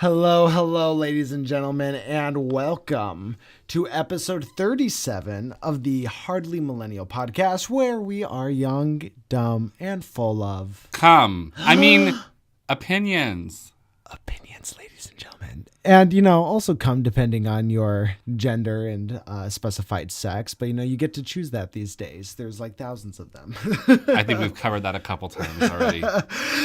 Hello, ladies and gentlemen, and welcome to episode 37 of the Hardly Millennial podcast, where we are young, dumb, and full of... Opinions. Opinions, ladies and gentlemen. And, also come depending on your gender and specified sex. But, you get to choose that these days. There's like thousands of them. I think we've covered that a couple times already.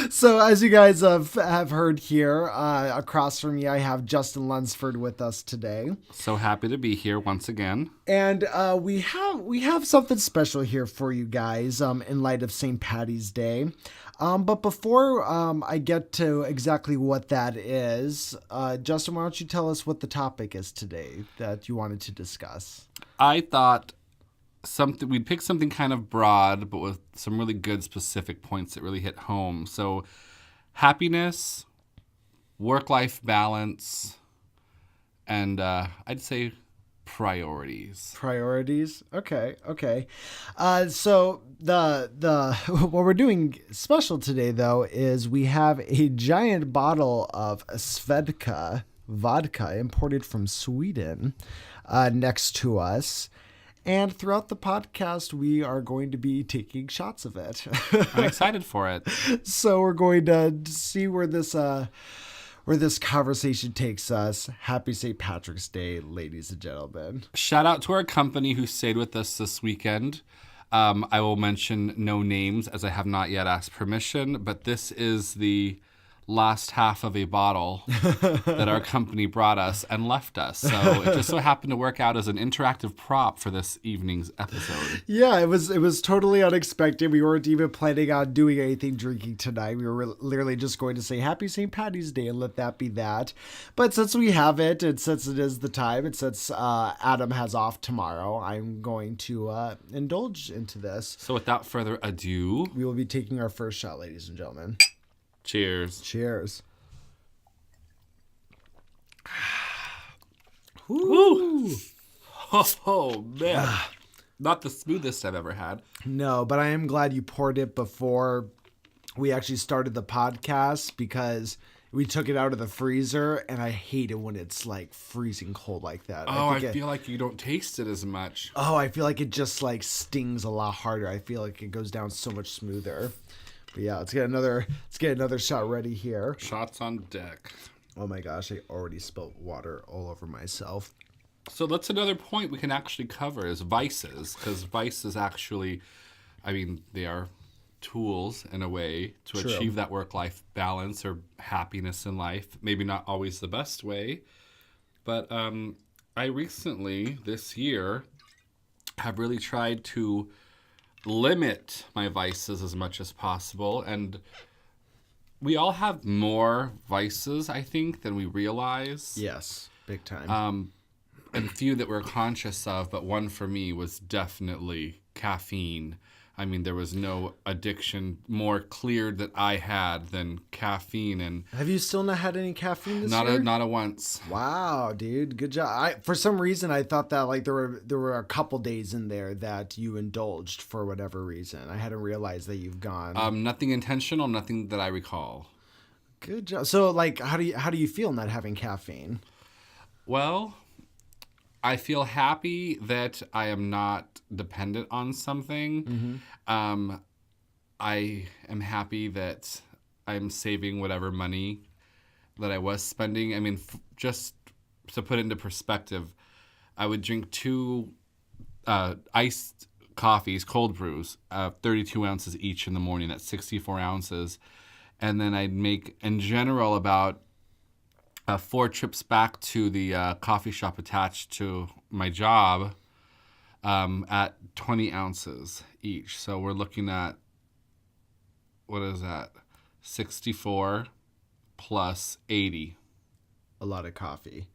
So as you guys have heard here, across from me, I have Justin Lunsford with us today. So happy to be here once again. And we have something special here for you guys in light of St. Paddy's Day. But before I get to exactly what that is, Justin, why don't you tell us what the topic is today that you wanted to discuss? I thought we'd pick something kind of broad, but with some really good specific points that really hit home. So happiness, work-life balance, and I'd say priorities. Priorities? Okay. So the what we're doing special today, though, is we have a giant bottle of Svedka vodka imported from Sweden next to us. And throughout the podcast, we are going to be taking shots of it. I'm excited for it. So we're going to see where this conversation takes us. Happy St. Patrick's Day, ladies and gentlemen. Shout out to our company who stayed with us this weekend. I will mention no names as I have not yet asked permission, but this is the last half of a bottle that our company brought us and left us. So it just so happened to work out as an interactive prop for this evening's episode. Yeah, it was totally unexpected. We weren't even planning on doing anything drinking tonight. We were literally just going to say Happy St. Paddy's Day and let that be that. But since we have it, and since it is the time, and since Adam has off tomorrow, I'm going to indulge into this. So without further ado, we will be taking our first shot, ladies and gentlemen. Cheers. Cheers. Woo. Oh, man. Not the smoothest I've ever had. No, but I am glad you poured it before we actually started the podcast because we took it out of the freezer, and I hate it when it's like freezing cold like that. I feel like you don't taste it as much. Oh, I feel like it just like stings a lot harder. I feel like it goes down so much smoother. But yeah, let's get another shot ready here. Shots on deck. Oh my gosh, I already spilled water all over myself. So that's another point we can actually cover is vices, because vices actually, they are tools in a way to achieve that work-life balance or happiness in life. Maybe not always the best way, but I recently, this year, have really tried to limit my vices as much as possible, and we all have more vices, I think, than we realize. Yes, big time. And few that we're conscious of, but one for me was definitely caffeine. There was no addiction more clear that I had than caffeine. And have you still not had any caffeine this year? Not a once. Wow, dude, good job. For some reason, I thought that like there were a couple days in there that you indulged for whatever reason. I hadn't realized that you've gone. Nothing intentional, nothing that I recall. Good job. So, like, how do you feel not having caffeine? Well, I feel happy that I am not dependent on something. Mm-hmm. I am happy that I'm saving whatever money that I was spending. Just to put it into perspective, I would drink 2 iced coffees, cold brews, 32 ounces each in the morning. That's 64 ounces. And then I'd make, in general, about 4 trips back to the coffee shop attached to my job at 20 ounces each. So we're looking at, what is that? 64 plus 80. A lot of coffee.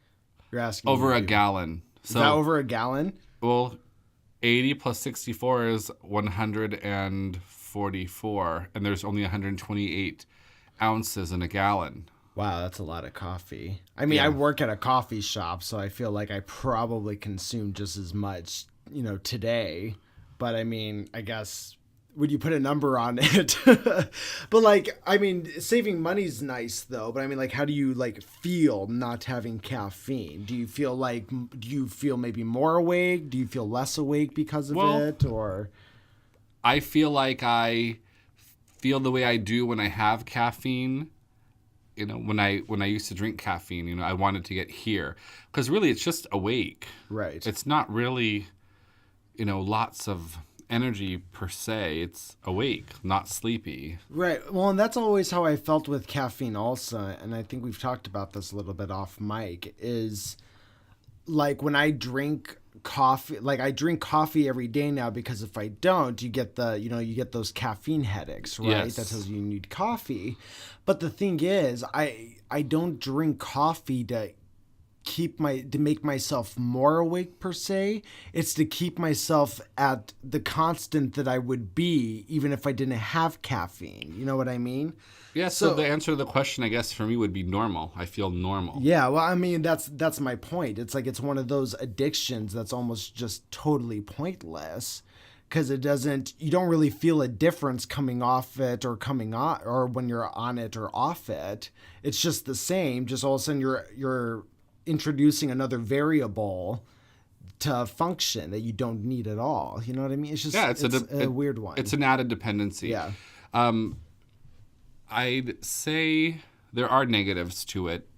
You're asking over a gallon. Is that over a gallon? Well, 80 plus 64 is 144, and there's only 128 ounces in a gallon. Wow, that's a lot of coffee. I work at a coffee shop, so I feel like I probably consume just as much, today. But I guess when you put a number on it. But like, I mean, saving money's nice though, but I mean, like, how do you like feel not having caffeine? Do you feel maybe more awake? Do you feel less awake because of Well, it? Or I feel like I feel the way I do when I have caffeine. You know, when I used to drink caffeine, you know, I wanted to get here because really it's just awake. right. It's not really, you know, lots of energy per se. It's awake, not sleepy. Right. Well, and that's always how I felt with caffeine also, and I think we've talked about this a little bit off mic, is like when I drink coffee, like I drink coffee every day now because if I don't, you get you get those caffeine headaches, right? Yes. That tells you need coffee. But the thing is, I don't drink coffee to make myself more awake per se. It's to keep myself at the constant that I would be even if I didn't have caffeine. You know what I mean? Yeah, so the answer to the question, I guess, for me would be normal. I feel normal. Yeah, well, I mean, that's my point. It's like it's one of those addictions that's almost just totally pointless because you don't really feel a difference coming off it or coming on, or when you're on it or off it. It's just the same. Just all of a sudden you're introducing another variable to function that you don't need at all. You know what I mean? It's just it's a weird one. It's an added dependency. Yeah. I'd say there are negatives to it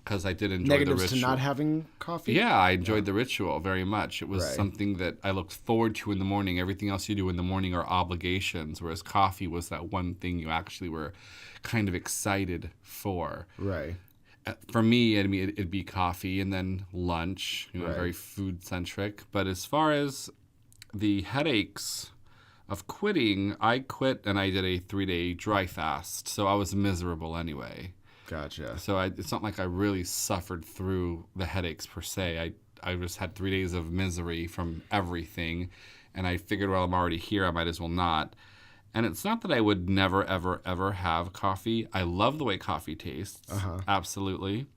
because I did enjoy the ritual. Negatives to not having coffee? Yeah, I enjoyed the ritual very much. It was Right. something that I looked forward to in the morning. Everything else you do in the morning are obligations, whereas coffee was that one thing you actually were kind of excited for. Right. For me, I mean, it'd be coffee and then lunch, you know, Right. very food-centric. But as far as the headaches of quitting, I quit and I did a 3-day dry fast. So I was miserable anyway. Gotcha. So it's not like I really suffered through the headaches per se. I just had 3 days of misery from everything. And I figured, well, I'm already here. I might as well not. And it's not that I would never, ever, ever have coffee. I love the way coffee tastes. Absolutely.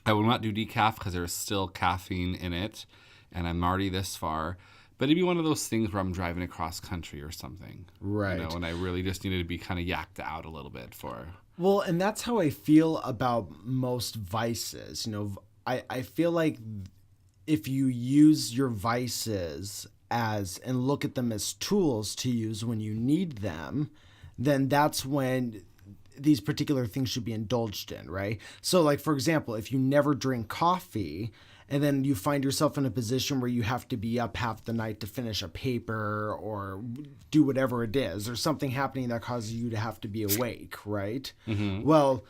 I will not do decaf because there's still caffeine in it. And I'm already this far. But it'd be one of those things where I'm driving across country or something. Right. You know, and I really just needed to be kind of yacked out a little bit for. Well, and that's how I feel about most vices. You know, I feel like if you use your vices and look at them as tools to use when you need them, then that's when these particular things should be indulged in, right? So like, for example, if you never drink coffee and then you find yourself in a position where you have to be up half the night to finish a paper or do whatever it is, there's something happening that causes you to have to be awake, right? Mm-hmm. Well,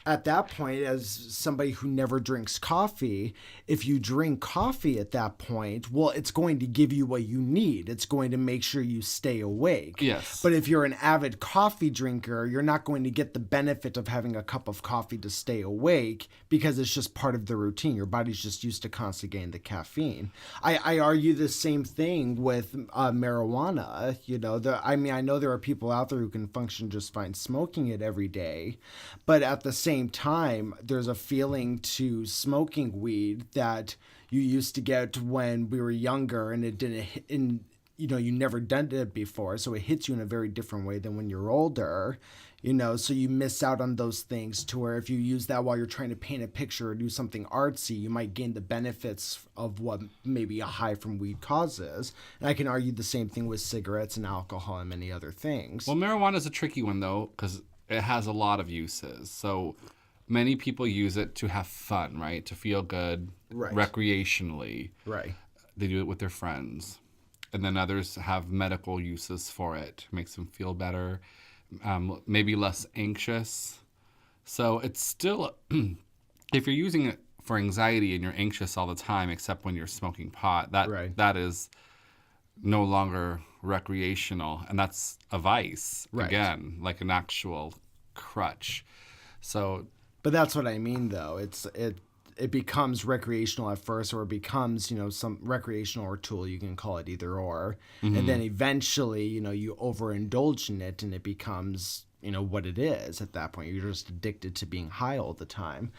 at that point, as somebody who never drinks coffee, if you drink coffee at that point, well, it's going to give you what you need. It's going to make sure you stay awake. Yes. But if you're an avid coffee drinker, you're not going to get the benefit of having a cup of coffee to stay awake because it's just part of the routine. Your body's just used to constantly getting the caffeine. I argue the same thing with marijuana. You know, I know there are people out there who can function just fine smoking it every day, but at the same time, there's a feeling to smoking weed that you used to get when we were younger, and it didn't. You never done it before, so it hits you in a very different way than when you're older. You know, so you miss out on those things to where if you use that while you're trying to paint a picture or do something artsy, you might gain the benefits of what maybe a high from weed causes. And I can argue the same thing with cigarettes and alcohol and many other things. Well, marijuana is a tricky one, though, because it has a lot of uses. So many people use it to have fun, right? To feel good, right, recreationally. Right. They do it with their friends. And then others have medical uses for it. Makes them feel better, maybe less anxious. So it's still, if you're using it for anxiety and you're anxious all the time, except when you're smoking pot, that is no longer recreational, and that's a vice, right, again, like an actual crutch. So, but that's what I mean, though. It becomes recreational at first, or it becomes, some recreational or tool, you can call it either or, mm-hmm, and then eventually, you overindulge in it, and it becomes, what it is at that point. You're just addicted to being high all the time.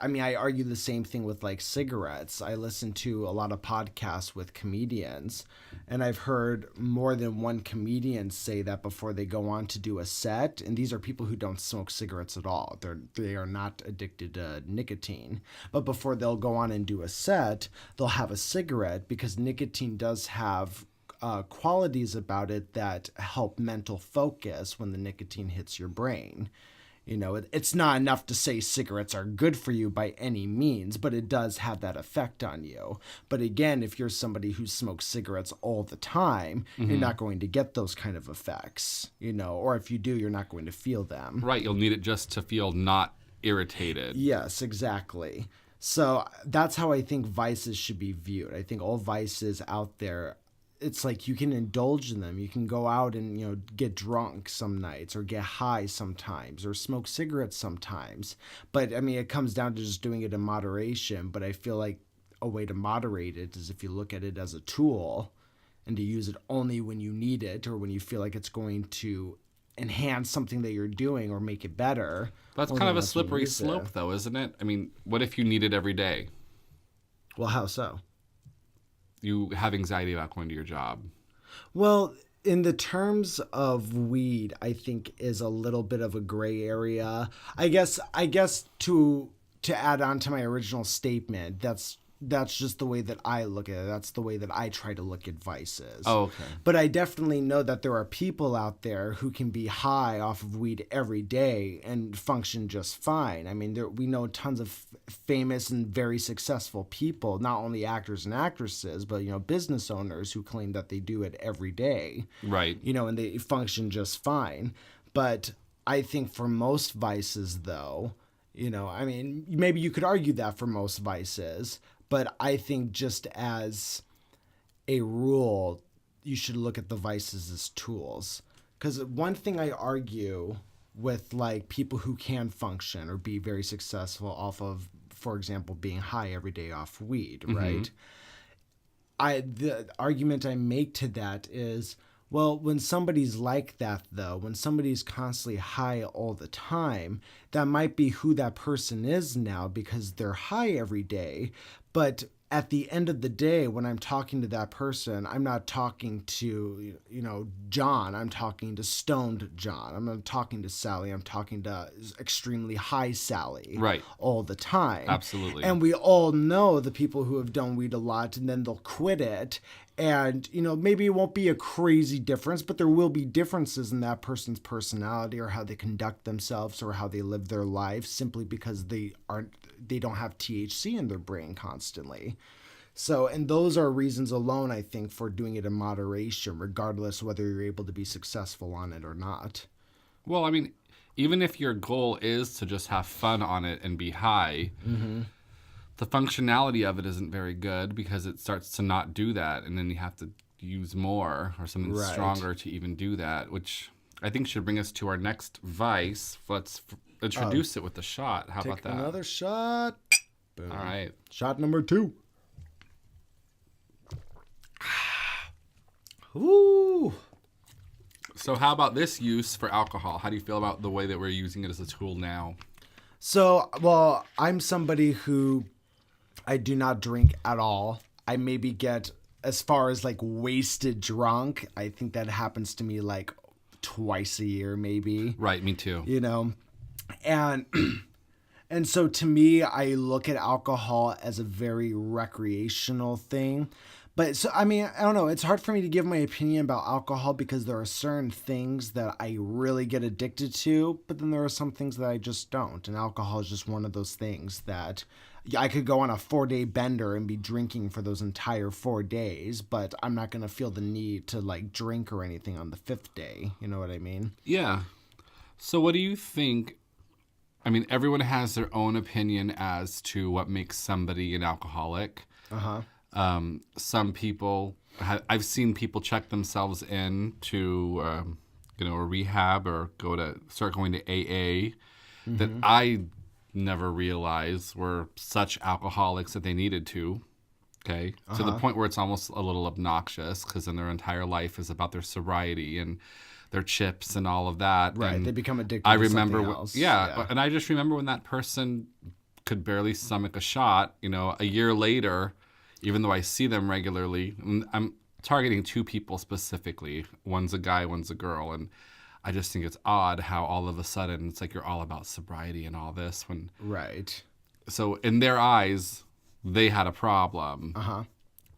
I mean, I argue the same thing with like cigarettes. I listen to a lot of podcasts with comedians, and I've heard more than one comedian say that before they go on to do a set, and these are people who don't smoke cigarettes at all. They are not addicted to nicotine. But before they'll go on and do a set, they'll have a cigarette because nicotine does have qualities about it that help mental focus when the nicotine hits your brain. You know, it's not enough to say cigarettes are good for you by any means, but it does have that effect on you. But again, if you're somebody who smokes cigarettes all the time, you're not going to get those kind of effects, you know, or if you do, you're not going to feel them. Right. You'll need it just to feel not irritated. Yes, exactly. So that's how I think vices should be viewed. I think all vices out there, it's like you can indulge in them. You can go out and, you know, get drunk some nights or get high sometimes or smoke cigarettes sometimes. But I mean, it comes down to just doing it in moderation. But I feel like a way to moderate it is if you look at it as a tool and to use it only when you need it or when you feel like it's going to enhance something that you're doing or make it better. That's kind of a slippery slope, though, isn't it? I mean, what if you need it every day? Well, how so? You have anxiety about going to your job. Well, in the terms of weed, I think is a little bit of a gray area. I guess to add on to my original statement, that's just the way that I look at it. That's the way that I try to look at vices. Oh, okay. But I definitely know that there are people out there who can be high off of weed every day and function just fine. I mean, we know tons of famous and very successful people, not only actors and actresses, but, you know, business owners who claim that they do it every day. Right. You know, and they function just fine. But I think for most vices, though, you know, I mean, maybe you could argue that for most vices, but I think just as a rule, you should look at the vices as tools. Because one thing I argue with like people who can function or be very successful off of, for example, being high every day off weed, right? The argument I make to that is, well, when somebody's like that, though, when somebody's constantly high all the time, that might be who that person is now because they're high every day. But at the end of the day, when I'm talking to that person, I'm not talking to, you know, John. I'm talking to stoned John. I'm not talking to Sally. I'm talking to extremely high Sally. Right. All the time. Absolutely. And we all know the people who have done weed a lot and then they'll quit it. And, you know, maybe it won't be a crazy difference, but there will be differences in that person's personality or how they conduct themselves or how they live their life simply because they don't have THC in their brain constantly. So, and those are reasons alone, I think, for doing it in moderation, regardless whether you're able to be successful on it or not. Well, I mean, even if your goal is to just have fun on it and be high, the functionality of it isn't very good because it starts to not do that. And then you have to use more or something stronger to even do that, which I think should bring us to our next vice. Let's introduce it with a shot. How about that? Another shot. Boom. All right. Shot number 2. Ooh. So how about this use for alcohol? How do you feel about the way that we're using it as a tool now? So, well, I'm somebody who I do not drink at all. I maybe get as far as like wasted drunk. I think that happens to me like twice a year, maybe. Right, me too. You know, and so to me, I look at alcohol as a very recreational thing. But so, I mean, I don't know. It's hard for me to give my opinion about alcohol because there are certain things that I really get addicted to, but then there are some things that I just don't. And alcohol is just one of those things that I could go on a 4-day bender and be drinking for those entire 4 days, but I'm not going to feel the need to like drink or anything on the 5th day. You know what I mean? Yeah. So what do you think? I mean, everyone has their own opinion as to what makes somebody an alcoholic. Uh-huh. Some people, I've seen people check themselves in to, a rehab or start going to AA that I never realized were such alcoholics that they needed to. Okay. To the point where it's almost a little obnoxious because then their entire life is about their sobriety and their chips and all of that. Right. And they become addicted I to remember, something else. And I just remember when that person could barely stomach a shot. A year later, even though I see them regularly, I'm targeting two people specifically. One's a guy, one's a girl. And I just think it's odd how all of a sudden it's like you're all about sobriety and all this. Right. So in their eyes, they had a problem. Uh-huh.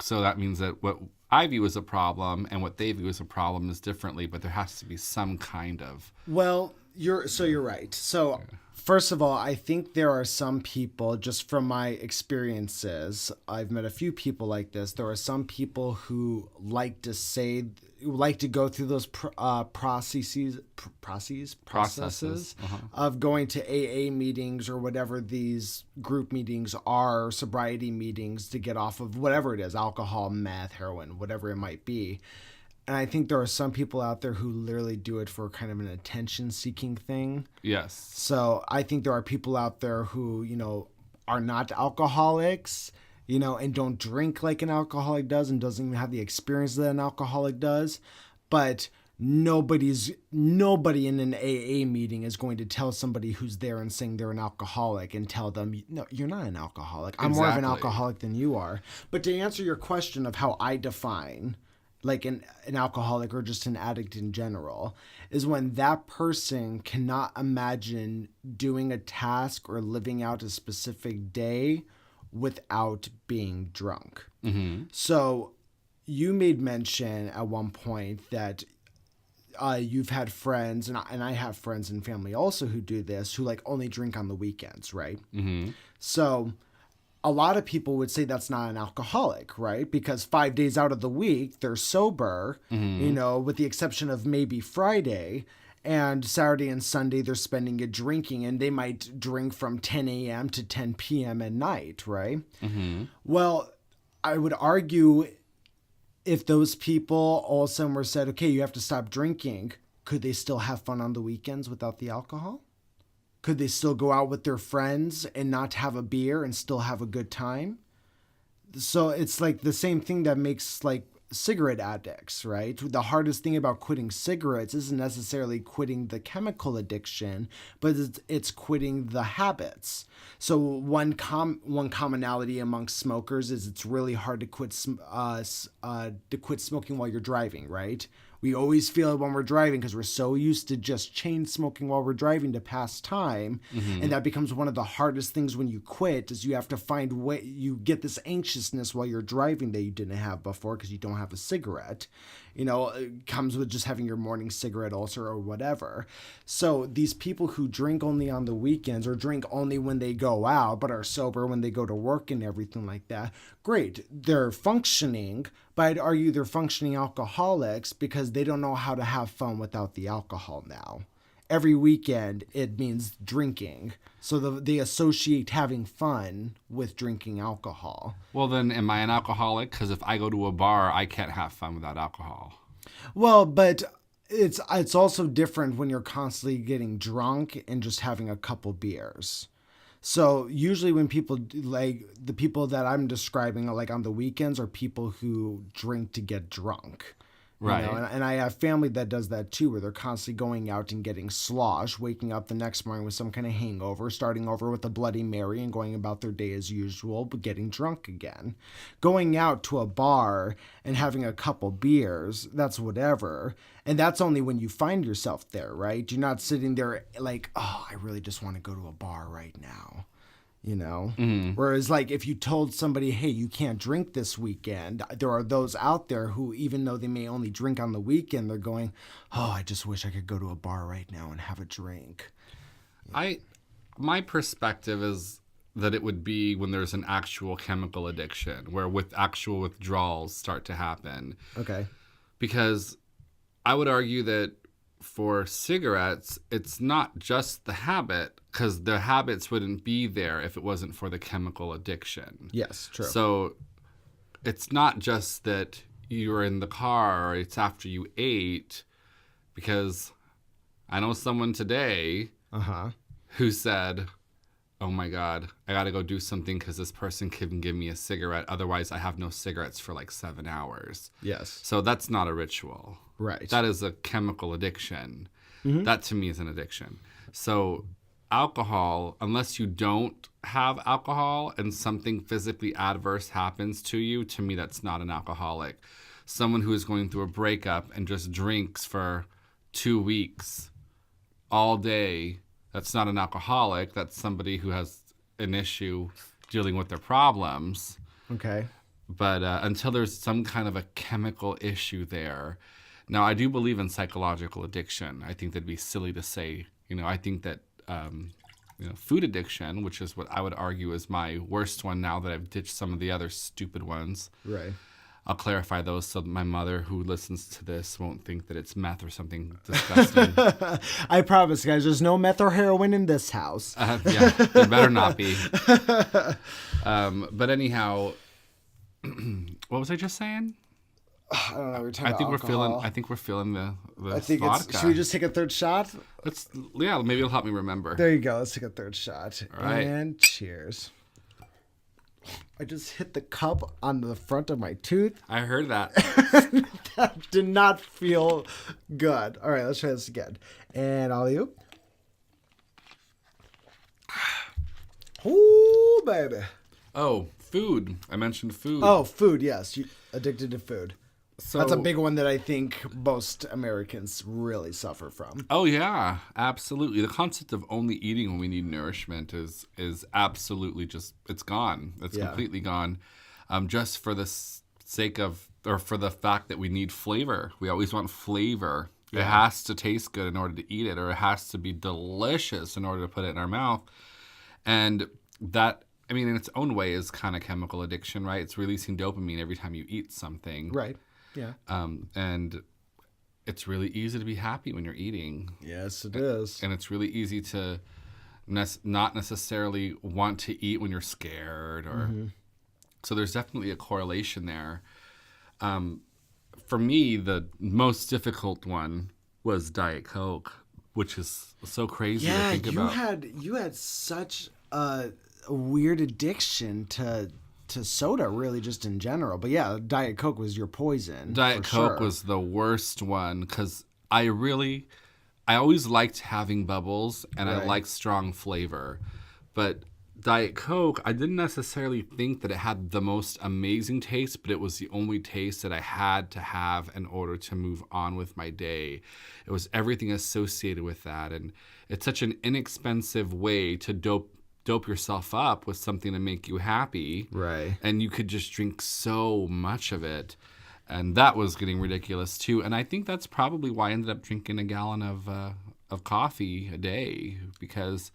So that means that what I view as a problem and what they view as a problem is differently, but there has to be some kind of... Well, you're right. So first of all, I think there are some people, just from my experiences, I've met a few people like this. There are some people who like to go through those processes of going to AA meetings or whatever these group meetings are, sobriety meetings, to get off of whatever it is, alcohol, meth, heroin, whatever it might be. And I think there are some people out there who literally do it for kind of an attention-seeking thing. Yes. So I think there are people out there who, are not alcoholics, and don't drink like an alcoholic does and doesn't even have the experience that an alcoholic does. But nobody in an AA meeting is going to tell somebody who's there and saying they're an alcoholic and tell them, no, you're not an alcoholic. I'm more of an alcoholic than you are. But to answer your question of how I define like an alcoholic or just an addict in general, is when that person cannot imagine doing a task or living out a specific day without being drunk. Mm-hmm. So you made mention at one point that you've had friends, and I have friends and family also who do this, who like only drink on the weekends, right? Mm-hmm. So a lot of people would say that's not an alcoholic, right? Because 5 days out of the week, they're sober, with the exception of maybe Friday. And Saturday and Sunday, they're spending it drinking, and they might drink from 10 a.m. to 10 p.m. at night, right? Mm-hmm. Well, I would argue if those people all of a sudden were said, okay, you have to stop drinking, could they still have fun on the weekends without the alcohol? Could they still go out with their friends and not have a beer and still have a good time? So it's like the same thing that makes like cigarette addicts, right? The hardest thing about quitting cigarettes isn't necessarily quitting the chemical addiction, but it's quitting the habits. So one commonality amongst smokers is it's really hard to quit smoking while you're driving, right? We always feel it when we're driving because we're so used to just chain smoking while we're driving to pass time. Mm-hmm. And that becomes one of the hardest things when you quit, is you have to find way, you get this anxiousness while you're driving that you didn't have before because you don't have a cigarette. It comes with just having your morning cigarette also or whatever. So these people who drink only on the weekends or drink only when they go out but are sober when they go to work and everything like that, great. They're functioning, but I'd argue they're functioning alcoholics because they don't know how to have fun without the alcohol now. Every weekend, it means drinking. So they associate having fun with drinking alcohol. Well, then, am I an alcoholic? Because if I go to a bar, I can't have fun without alcohol. Well, but it's also different when you're constantly getting drunk and just having a couple beers. So usually when people, like the people that I'm describing, like on the weekends, are people who drink to get drunk. Right. And I have family that does that too, where they're constantly going out and getting slosh, waking up the next morning with some kind of hangover, starting over with a Bloody Mary and going about their day as usual, but getting drunk again. Going out to a bar and having a couple beers, that's whatever. And that's only when you find yourself there, right? You're not sitting there like, oh, I really just want to go to a bar right now. Mm-hmm. Whereas like if you told somebody, hey, you can't drink this weekend, there are those out there who, even though they may only drink on the weekend, they're going, oh, I just wish I could go to a bar right now and have a drink. My perspective is that it would be when there's an actual chemical addiction where with actual withdrawals start to happen. Okay. Because I would argue that for cigarettes, it's not just the habit, because the habits wouldn't be there if it wasn't for the chemical addiction. Yes, true. So it's not just that you're in the car or it's after you ate, because I know someone today who said, oh my God, I got to go do something because this person can give me a cigarette. Otherwise, I have no cigarettes for like 7 hours. Yes. So that's not a ritual. Right. That is a chemical addiction. Mm-hmm. That to me is an addiction. So alcohol, unless you don't have alcohol and something physically adverse happens to you, to me, that's not an alcoholic. Someone who is going through a breakup and just drinks for 2 weeks all day, that's not an alcoholic. That's somebody who has an issue dealing with their problems. Okay. But until there's some kind of a chemical issue there. Now, I do believe in psychological addiction. I think that'd be silly to say, I think that food addiction, which is what I would argue is my worst one now that I've ditched some of the other stupid ones. Right. I'll clarify those so that my mother, who listens to this, won't think that it's meth or something disgusting. I promise, guys, there's no meth or heroin in this house. Yeah, there better not be. But anyhow, what was I just saying? I don't know. We're talking about alcohol. I think we're feeling the vodka. Should we just take a third shot? Maybe it'll help me remember. There you go. Let's take a third shot. All right. And cheers. I just hit the cup on the front of my tooth. I heard that. That did not feel good. All right, let's try this again. And all of you. Ooh, baby. Oh, food. I mentioned food. Oh, food, yes. You addicted to food. So, that's a big one that I think most Americans really suffer from. Oh, yeah, absolutely. The concept of only eating when we need nourishment is absolutely just, it's gone. It's completely gone. Just for the sake of, or for the fact that we need flavor. We always want flavor. Yeah. It has to taste good in order to eat it, or it has to be delicious in order to put it in our mouth. And that, in its own way is kind of chemical addiction, right? It's releasing dopamine every time you eat something. Right. Yeah. And it's really easy to be happy when you're eating. Yes, it is. And it's really easy to not necessarily want to eat when you're scared. So there's definitely a correlation there. For me, the most difficult one was Diet Coke, which is so crazy to think about. You had such a weird addiction to soda, really, just in general. But yeah, Diet Coke was your poison. Diet Coke was the worst one because I always liked having bubbles and I liked strong flavor. But Diet Coke, I didn't necessarily think that it had the most amazing taste, but it was the only taste that I had to have in order to move on with my day. It was everything associated with that. And it's such an inexpensive way to dope yourself up with something to make you happy. Right. And you could just drink so much of it. And that was getting ridiculous too. And I think that's probably why I ended up drinking a gallon of coffee a day, because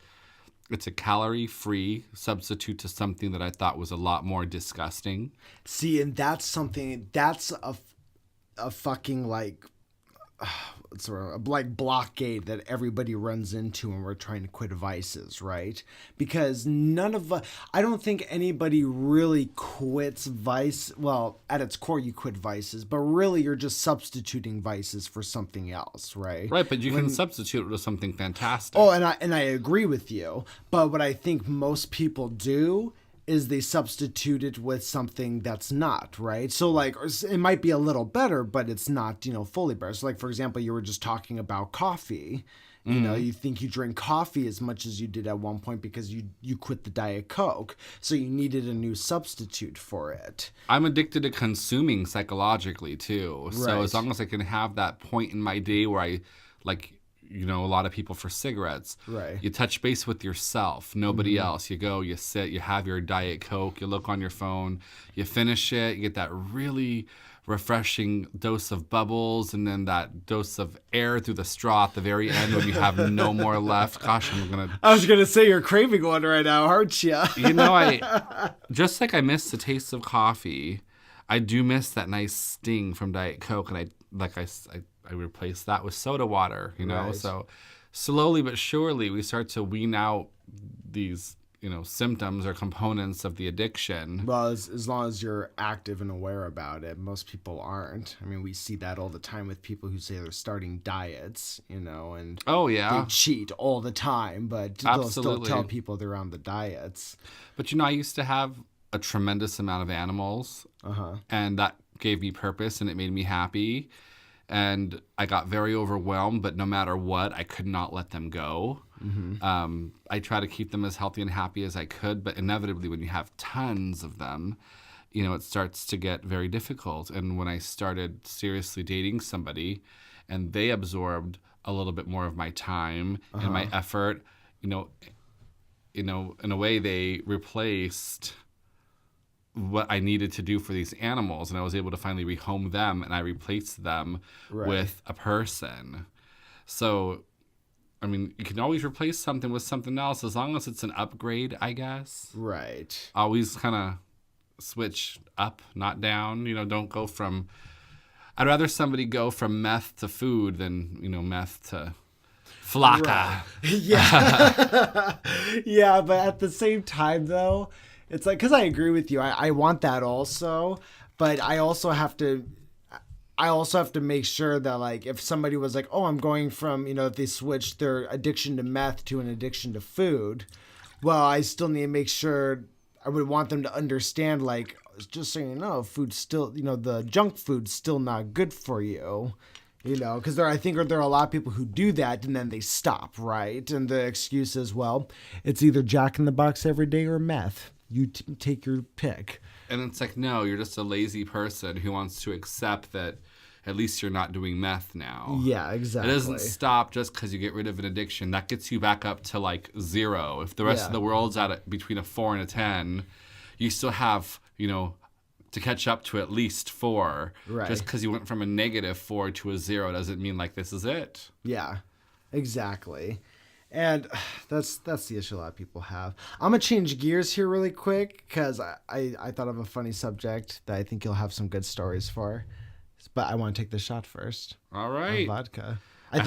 it's a calorie-free substitute to something that I thought was a lot more disgusting. See, and that's a fucking sort of like blockade that everybody runs into when we're trying to quit vices, right? Because I don't think anybody really quits vice. Well, at its core, you quit vices, but really you're just substituting vices for something else, right? Right, but you can substitute it with something fantastic. Oh, and I agree with you. But what I think most people do is they substitute it with something that's not, right? So it might be a little better, but it's not, fully better. So for example, you were just talking about coffee. You think you drink coffee as much as you did at one point because you quit the Diet Coke. So you needed a new substitute for it. I'm addicted to consuming psychologically too. Right. So as long as I can have that point in my day where I a lot of people for cigarettes. Right. You touch base with yourself, nobody else. You go, you sit, you have your Diet Coke, you look on your phone, you finish it, you get that really refreshing dose of bubbles and then that dose of air through the straw at the very end when you have no more left. Gosh, I was going to say you're craving one right now, aren't you? I just like I miss the taste of coffee, I do miss that nice sting from Diet Coke, and I replaced that with soda water, Right. So slowly but surely we start to wean out these, symptoms or components of the addiction. Well, as long as you're active and aware about it, most people aren't. We see that all the time with people who say they're starting diets, and oh yeah, they cheat all the time, but they'll still tell people they're on the diets. But I used to have a tremendous amount of animals, and that gave me purpose and it made me happy. and I got very overwhelmed, but no matter what, I could not let them go. I try to keep them as healthy and happy as I could, but inevitably when you have tons of them, it starts to get very difficult. And when I started seriously dating somebody and they absorbed a little bit more of my time and my effort, in a way they replaced what I needed to do for these animals, and I was able to finally rehome them, and I replaced them with a person. So, you can always replace something with something else as long as it's an upgrade, I guess. Right. Always kind of switch up, not down. Don't go from... I'd rather somebody go from meth to food than, meth to flaca. Right. Yeah. Yeah, but at the same time, though, it's like, because I agree with you. I want that also, but I also have to make sure that, like, if somebody was like, oh, I'm going from, if they switched their addiction to meth to an addiction to food, well, I still need to make sure, I would want them to understand, like, just so you know, food's still, the junk food's still not good for you, because I think there are a lot of people who do that and then they stop, right? And the excuse is, well, it's either Jack in the Box every day or meth. You take your pick. And it's like, no, you're just a lazy person who wants to accept that at least you're not doing meth now. Yeah, exactly. It doesn't stop just because you get rid of an addiction. That gets you back up to like 0. If the rest of the world's at between a 4 and a 10, you still have, to catch up to at least 4. Right. Just because you went from a -4 to a 0 doesn't mean like this is it. Yeah, exactly. And that's the issue a lot of people have. I'm going to change gears here really quick because I thought of a funny subject that I think you'll have some good stories for. But I want to take the shot first. All right. Vodka. I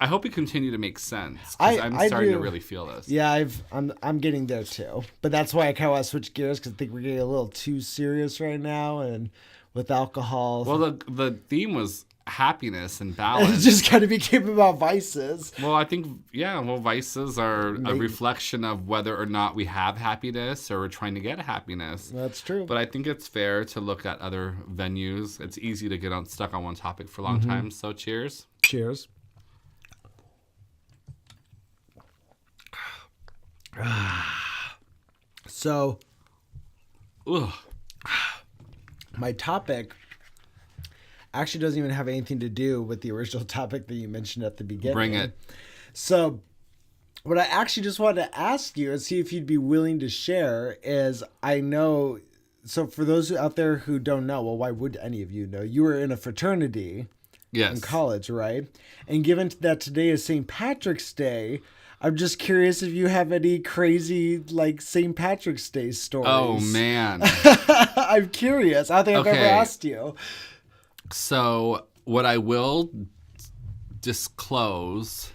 hope it continue to make sense. I'm starting to really feel this. Yeah, I'm getting there too. But that's why I kind of want to switch gears because I think we're getting a little too serious right now, and with alcohol. Well, the theme was happiness and balance. It just kind of became about vices. Well, I think vices are a reflection of whether or not we have happiness or we're trying to get happiness. That's true. But I think it's fair to look at other venues. It's easy to get stuck on one topic for a long time. So cheers. Cheers. So, my topic actually doesn't even have anything to do with the original topic that you mentioned at the beginning. Bring it. So, what I actually just wanted to ask you and see if you'd be willing to share is, so for those out there who don't know, well, why would any of you know? You were in a fraternity in college, right? And given that today is St. Patrick's Day, I'm just curious if you have any crazy, like, St. Patrick's Day stories. Oh, man. I'm curious. I don't think I've ever asked you. So, what I will disclose,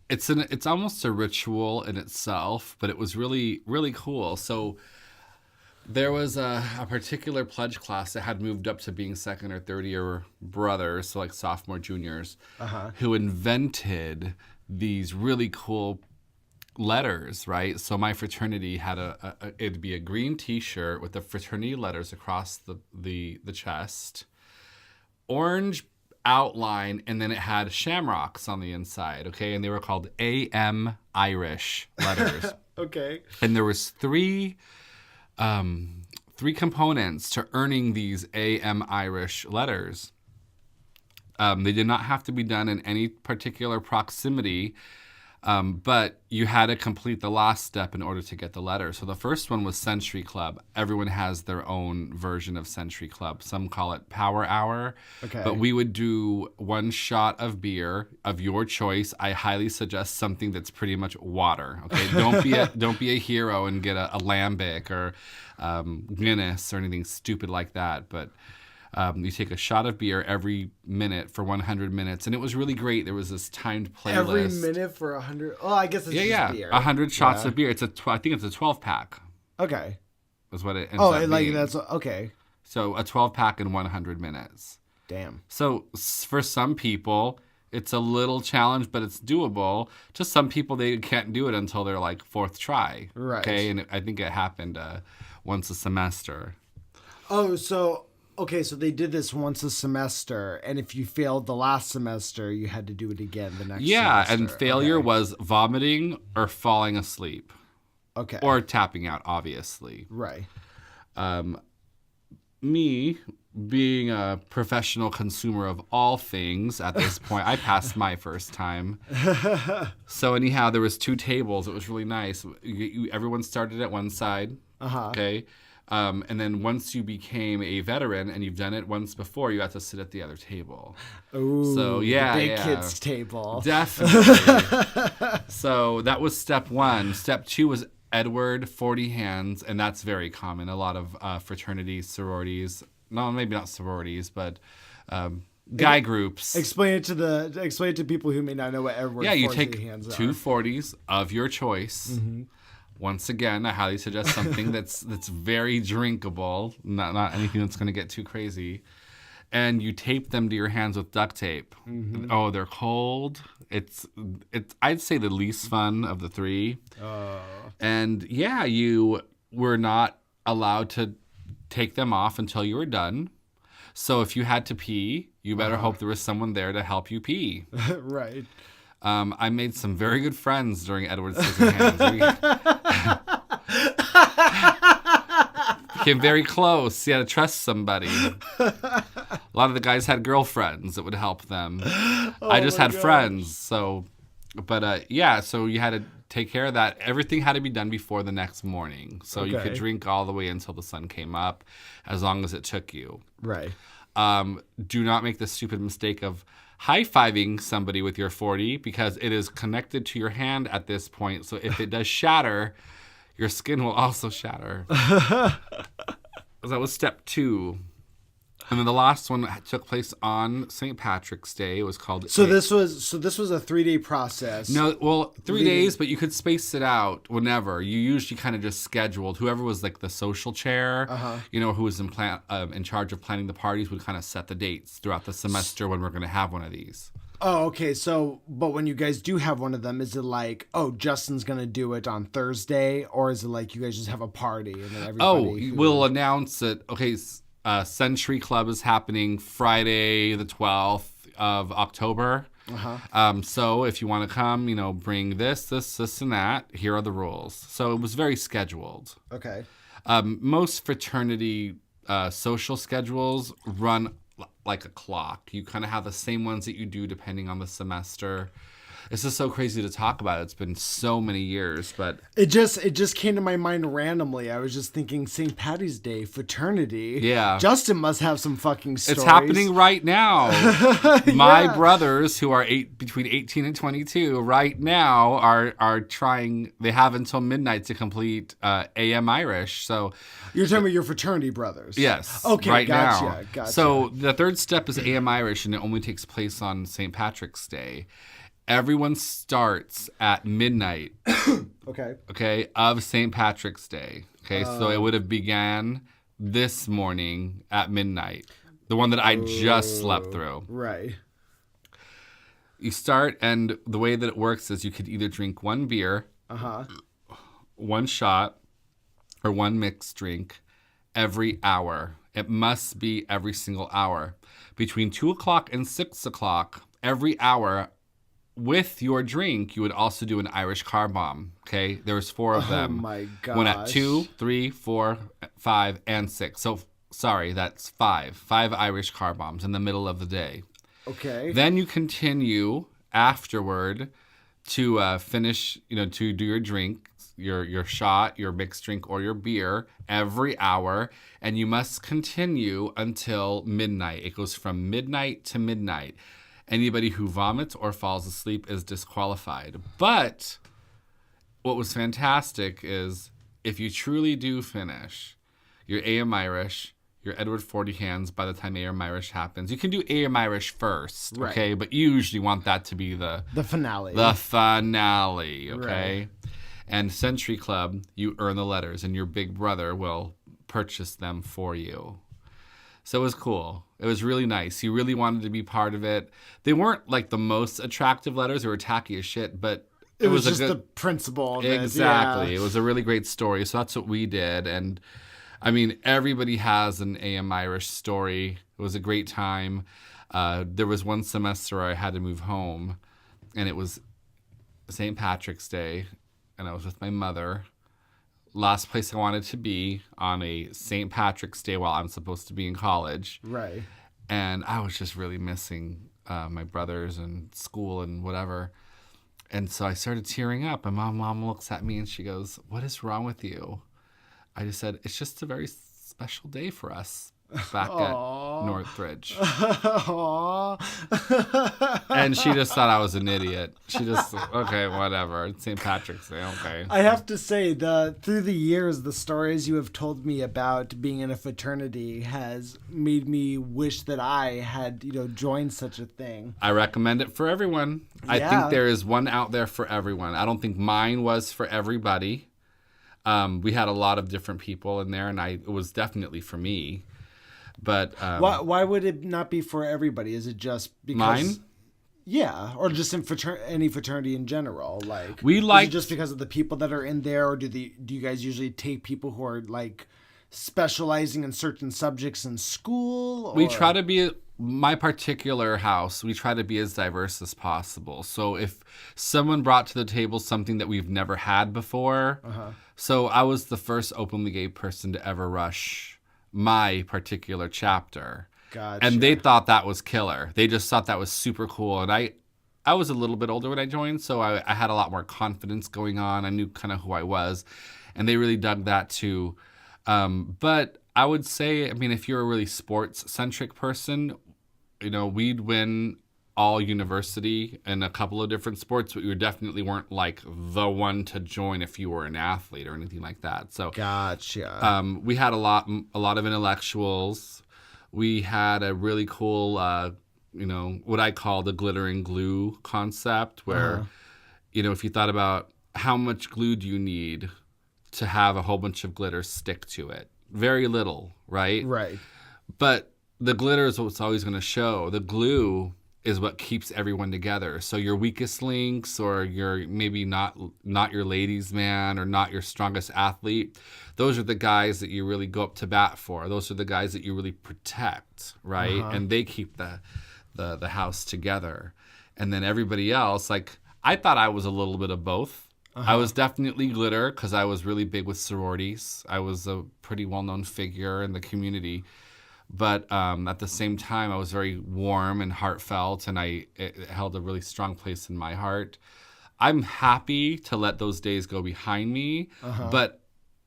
it's almost a ritual in itself, but it was really, really cool. So, there was a particular pledge class that had moved up to being second or third year brothers, so like sophomore, juniors, who invented these really cool letters, right? So my fraternity had it'd be a green T-shirt with the fraternity letters across the chest, orange outline, and then it had shamrocks on the inside, okay? And they were called AM Irish letters. Okay. And there was three components to earning these AM Irish letters. They did not have to be done in any particular proximity, but you had to complete the last step in order to get the letter. So the first one was Century Club. Everyone has their own version of Century Club. Some call it Power Hour. Okay. But we would do 1 shot of beer of your choice. I highly suggest something that's pretty much water. Okay, don't be a hero and get a lambic or Guinness or anything stupid like that. But you take a shot of beer every minute for 100 minutes, and it was really great. There was this timed playlist. Every minute for 100? Oh, I guess it's just beer. 100 shots of beer. I think it's a 12-pack. Okay. Is what it ends up being. That's okay. So a 12-pack in 100 minutes. Damn. So for some people, it's a little challenge, but it's doable. Just some people, they can't do it until their like 4th try. Right. Okay, and I think it happened once a semester. Oh, so Okay, so they did this once a semester, and if you failed the last semester, you had to do it again the next Yeah, semester. and failure Okay. was vomiting or falling asleep Okay. or tapping out, obviously. Right. Me, being a professional consumer of all things at this point, I passed my first time. So anyhow, there was 2 tables. It was really nice. Everyone started at one side. Uh-huh. Okay. And then once you became a veteran and you've done it once before, you got to sit at the other table. Ooh, So yeah, the big yeah. kids table. Definitely. So that was step 1. Step 2 was Edward 40 hands, and that's very common. A lot of fraternities, sororities, no, maybe not sororities, but guy groups. Explain it to people who may not know what Edward Yeah, you 40 take hands two are. 40s of your choice. Once again, I highly suggest something that's very drinkable, not anything that's going to get too crazy. And you tape them to your hands with duct tape. Oh, they're cold. It's I'd say the least fun of the 3. And yeah, you were not allowed to take them off until you were done. So if you had to pee, you better hope there was someone there to help you pee. Right. I made some very good friends during Edward's hands. We became very close. You had to trust somebody. A lot of the guys had girlfriends that would help them. I just had friends. So, but yeah, so you had to take care of that. Everything had to be done before the next morning. So you could Okay. drink all the way until the sun came up, as long as it took you. Right. Do not make the stupid mistake of high-fiving somebody with your 40 because it is connected to your hand at this point. So if it does shatter, your skin will also shatter. That was step 2. And then the last one took place on St. Patrick's Day. It was called... So this was a 3-day process. No, well, 3 Leading- days, but you could space it out whenever. You usually kind of just scheduled. Whoever was like the social chair, who was in charge of planning the parties would kind of set the dates throughout the semester when we're going to have one of these. Oh, okay. So, but when you guys do have one of them, is it like, oh, Justin's gonna do it on Thursday, or is it like you guys just have a party and then everybody? We'll announce it. Okay, Century Club is happening Friday the 12th of October. So if you want to come, bring this, and that. Here are the rules. So it was very scheduled. Okay. Most fraternity social schedules run like a clock. You kind of have the same ones that you do depending on the semester. It's just so crazy to talk about. It's been so many years, but It just came to my mind randomly. I was just thinking St. Patty's Day fraternity. Yeah. Justin must have some fucking stories. it's happening right now. My brothers, who are between 18 and 22, right now are trying. They have until midnight to complete AM Irish. So You're talking about your fraternity brothers. yes, Okay. right Gotcha. now. Gotcha. So the third step is AM Irish, and it only takes place on St. Patrick's Day. Everyone starts at midnight. Okay. Of St. Patrick's Day. Okay, so it would have began this morning at midnight. The one that I just slept through. Right. You start, and the way that it works is you could either drink 1 beer, 1 shot, or 1 mixed drink every hour. It must be every single hour. Between 2 o'clock and 6 o'clock, every hour, with your drink, you would also do an Irish car bomb. Okay, there was 4 of them. Oh my gosh. One at 2, 3, 4, 5, and 6. So sorry, that's 5. 5 Irish car bombs in the middle of the day. Okay. Then you continue afterward to finish, to do your drink, your shot, your mixed drink, or your beer every hour, and you must continue until midnight. It goes from midnight to midnight. Anybody who vomits or falls asleep is disqualified. But what was fantastic is if you truly do finish your AM Irish, your Edward 40 hands by the time AM Irish happens, you can do AM Irish first, Right. okay? But you usually want that to be the finale. finale, okay? Right. And Century Club, you earn the letters, and your big brother will purchase them for you. So it was cool. It was really nice. He really wanted to be part of it. They weren't like the most attractive letters. They were tacky as shit, but it was just a the good... principle of it. Exactly. Yeah. It was a really great story. So that's what we did. And I mean, everybody has an AM Irish story. It was a great time. There was one semester where I had to move home, and it was St. Patrick's Day, and I was with my mother. Last place I wanted to be on a St. Patrick's Day while I'm supposed to be in college. Right. And I was just really missing my brothers and school and whatever. And so I started tearing up, and my mom looks at me and she goes, "What is wrong with you?" I just said, "It's just a very special day for us back at Northridge." And she just thought I was an idiot. She just, okay, whatever. It's St. Patrick's Day, okay. I have to say, through the years, the stories you have told me about being in a fraternity has made me wish that I had, joined such a thing. I recommend it for everyone. I think there is one out there for everyone. I don't think mine was for everybody. We had a lot of different people in there, and it was definitely for me. But why would it not be for everybody? Is it just because mine? Yeah, or just in any fraternity in general? Like, is it just because of the people that are in there, or do you guys usually take people who are like specializing in certain subjects in school? Or? We try to be my particular house. We try to be as diverse as possible. So if someone brought to the table something that we've never had before, so I was the first openly gay person to ever rush my particular chapter. Gotcha. And they thought that was killer. They just thought that was super cool. And I was a little bit older when I joined, so I had a lot more confidence going on. I knew kind of who I was, and they really dug that too. But I would say, I mean, if you're a really sports-centric person, we'd win all university in a couple of different sports, but you definitely weren't like the one to join if you were an athlete or anything like that. So gotcha. We had a lot of intellectuals. We had a really cool, what I call the glitter and glue concept, where, if you thought about how much glue do you need to have a whole bunch of glitter stick to it? Very little, right? Right. But the glitter is what's always going to show. The glue is what keeps everyone together. So your weakest links, or your maybe not your ladies' man, or not your strongest athlete, those are the guys that you really go up to bat for. Those are the guys that you really protect, right? And they keep the house together. And then everybody else, like, I thought I was a little bit of both. I was definitely glitter because I was really big with sororities. I was a pretty well-known figure in the community. But at the same time, I was very warm and heartfelt, and it held a really strong place in my heart. I'm happy to let those days go behind me, but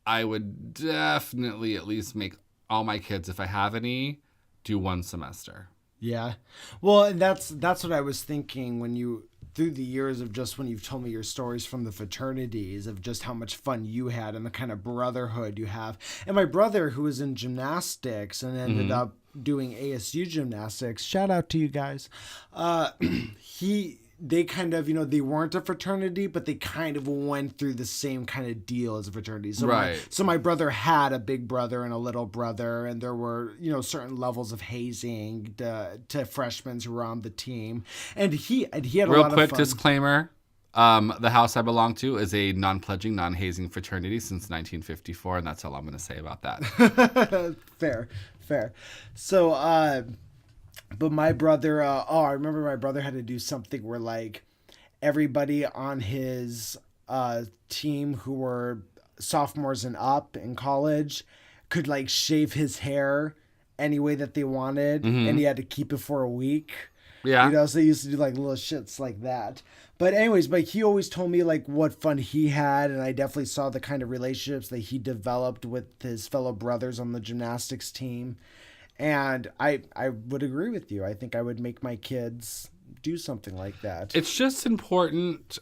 I would definitely at least make all my kids, if I have any, do one semester. Yeah. Well, and that's what I was thinking through the years of just when you've told me your stories from the fraternities of just how much fun you had and the kind of brotherhood you have. And my brother, who was in gymnastics and ended up doing ASU gymnastics, shout out to you guys. They kind of, they weren't a fraternity, but they kind of went through the same kind of deal as a fraternity. So my brother had a big brother and a little brother, and there were, certain levels of hazing to freshmen who were on the team. And he had a lot of fun. Real quick disclaimer, the house I belong to is a non-pledging, non-hazing fraternity since 1954, and that's all I'm going to say about that. Fair. So, but my brother, I remember my brother had to do something where like everybody on his team who were sophomores and up in college could like shave his hair any way that they wanted, and he had to keep it for a week. Yeah. So they used to do like little shits like that. But anyways, he always told me like what fun he had, and I definitely saw the kind of relationships that he developed with his fellow brothers on the gymnastics team. And I would agree with you. I think I would make my kids do something like that. It's just important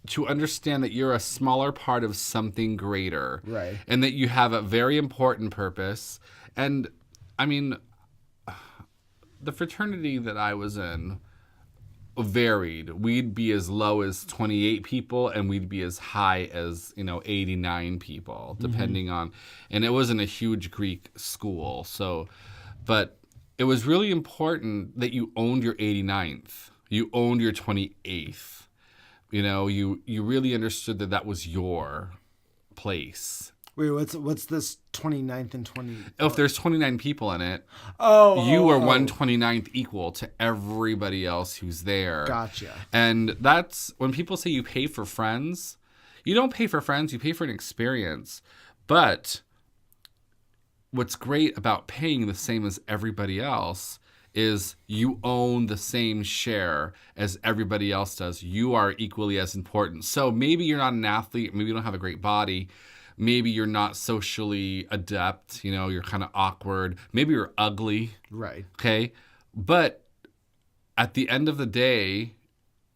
to understand that you're a smaller part of something greater. Right. And that you have a very important purpose. And, I mean, the fraternity that I was in varied. We'd be as low as 28 people, and we'd be as high as, 89 people, depending on... And it wasn't a huge Greek school, so... But it was really important that you owned your 89th. You owned your 28th. You really understood that was your place. Wait, what's this 29th and 20? If there's 29 people in it, you are 1/29th equal to everybody else who's there. Gotcha. And that's when people say you pay for friends. You don't pay for friends, you pay for an experience. But what's great about paying the same as everybody else is you own the same share as everybody else does. You are equally as important. So maybe you're not an athlete, maybe you don't have a great body, maybe you're not socially adept, you're kind of awkward, maybe you're ugly. Right. Okay? But at the end of the day,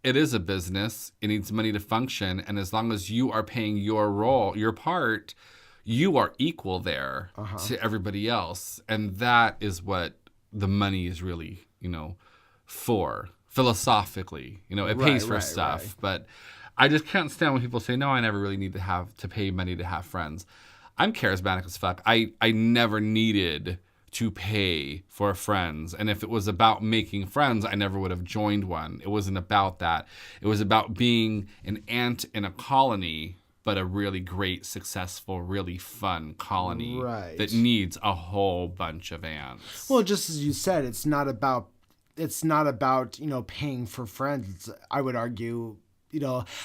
it is a business. It needs money to function, and as long as you are paying your part, you are equal there to everybody else. And that is what the money is really, for philosophically. It pays for stuff. Right. But I just can't stand when people say, no, I never really need to pay money to have friends. I'm charismatic as fuck. I never needed to pay for friends. And if it was about making friends, I never would have joined one. It wasn't about that. It was about being an ant in a colony, but a really great, successful, really fun colony that needs a whole bunch of ants. Well, just as you said, it's not about paying for friends. I would argue,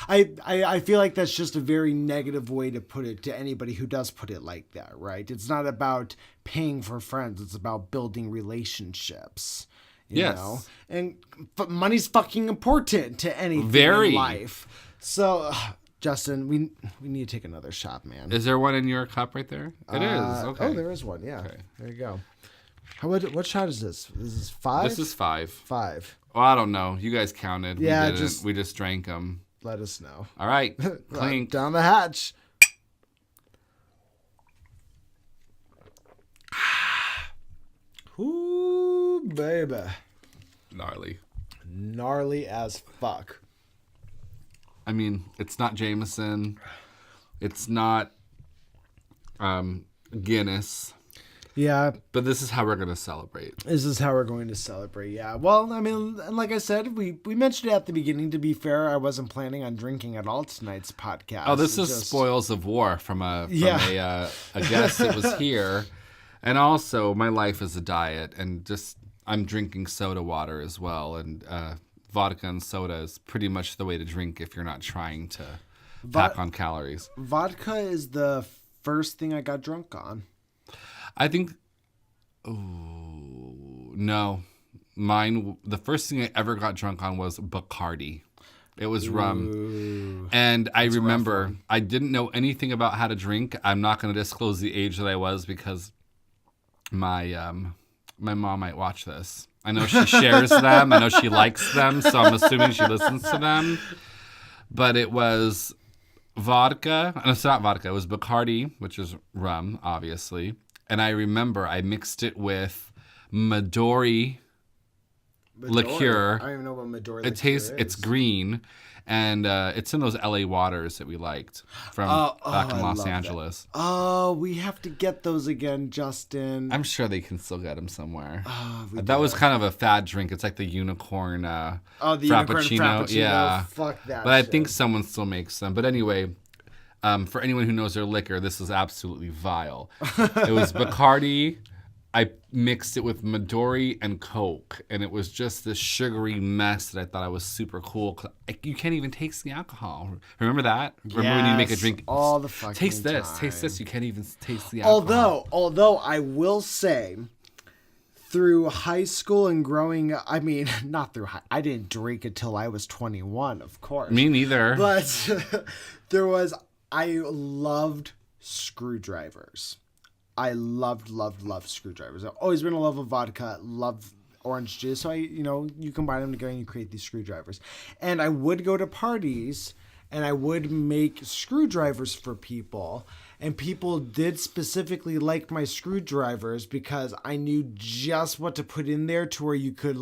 I feel like that's just a very negative way to put it to anybody who does put it like that, right? It's not about paying for friends. It's about building relationships. You know? And money's fucking important to anything in life. So... Justin, we need to take another shot, man. Is there one in your cup right there? It is. Okay. Oh, there is one. Yeah. Okay. There you go. What shot is this? Is this 5? This is 5. 5. Well, I don't know. You guys counted. Yeah, we just drank them. Let us know. All right. Clink. Down the hatch. Ooh, baby. Gnarly as fuck. I mean, it's not Jameson. It's not Guinness. Yeah. But this is how we're going to celebrate. This is how we're going to celebrate, yeah. Well, I mean, like I said, we mentioned it at the beginning. To be fair, I wasn't planning on drinking at all tonight's podcast. Oh, this is spoils of war from a guest that was here. And also, my life is a diet. And just, I'm drinking soda water as well. And vodka and soda is pretty much the way to drink if you're not trying to pack on calories. Vodka is the first thing I got drunk on. I think, no. Mine, the first thing I ever got drunk on was Bacardi. It was rum. And I remember I didn't know anything about how to drink. I'm not going to disclose the age that I was because my mom might watch this. I know she shares them. I know she likes them, so I'm assuming she listens to them. But it was vodka. No, it's not vodka. It was Bacardi, which is rum, obviously. And I remember I mixed it with Midori liqueur. I don't even know what Midori liqueur is. It's green. And it's in those LA waters that we liked from back in Los Angeles. That. Oh, we have to get those again, Justin. I'm sure they can still get them somewhere. That was kind of a fad drink. It's like the unicorn Frappuccino. Unicorn Frappuccino. Yeah. Fuck that But shit. I think someone still makes them. But anyway, for anyone who knows their liquor, this is absolutely vile. It was Bacardi. I mixed it with Midori and Coke, and it was just this sugary mess that I thought I was super cool. You can't even taste the alcohol. Remember that? Remember when you make a drink? All the fucking taste this. time. Taste this. You can't even taste the alcohol. Although I will say, through high school and growing up, I mean, not through high, I didn't drink until I was 21, of course. Me neither. But I loved screwdrivers. I loved screwdrivers. I've always been a love of vodka, love orange juice. So you combine them together and you create these screwdrivers. And I would go to parties and I would make screwdrivers for people. And people did specifically like my screwdrivers because I knew just what to put in there to where you could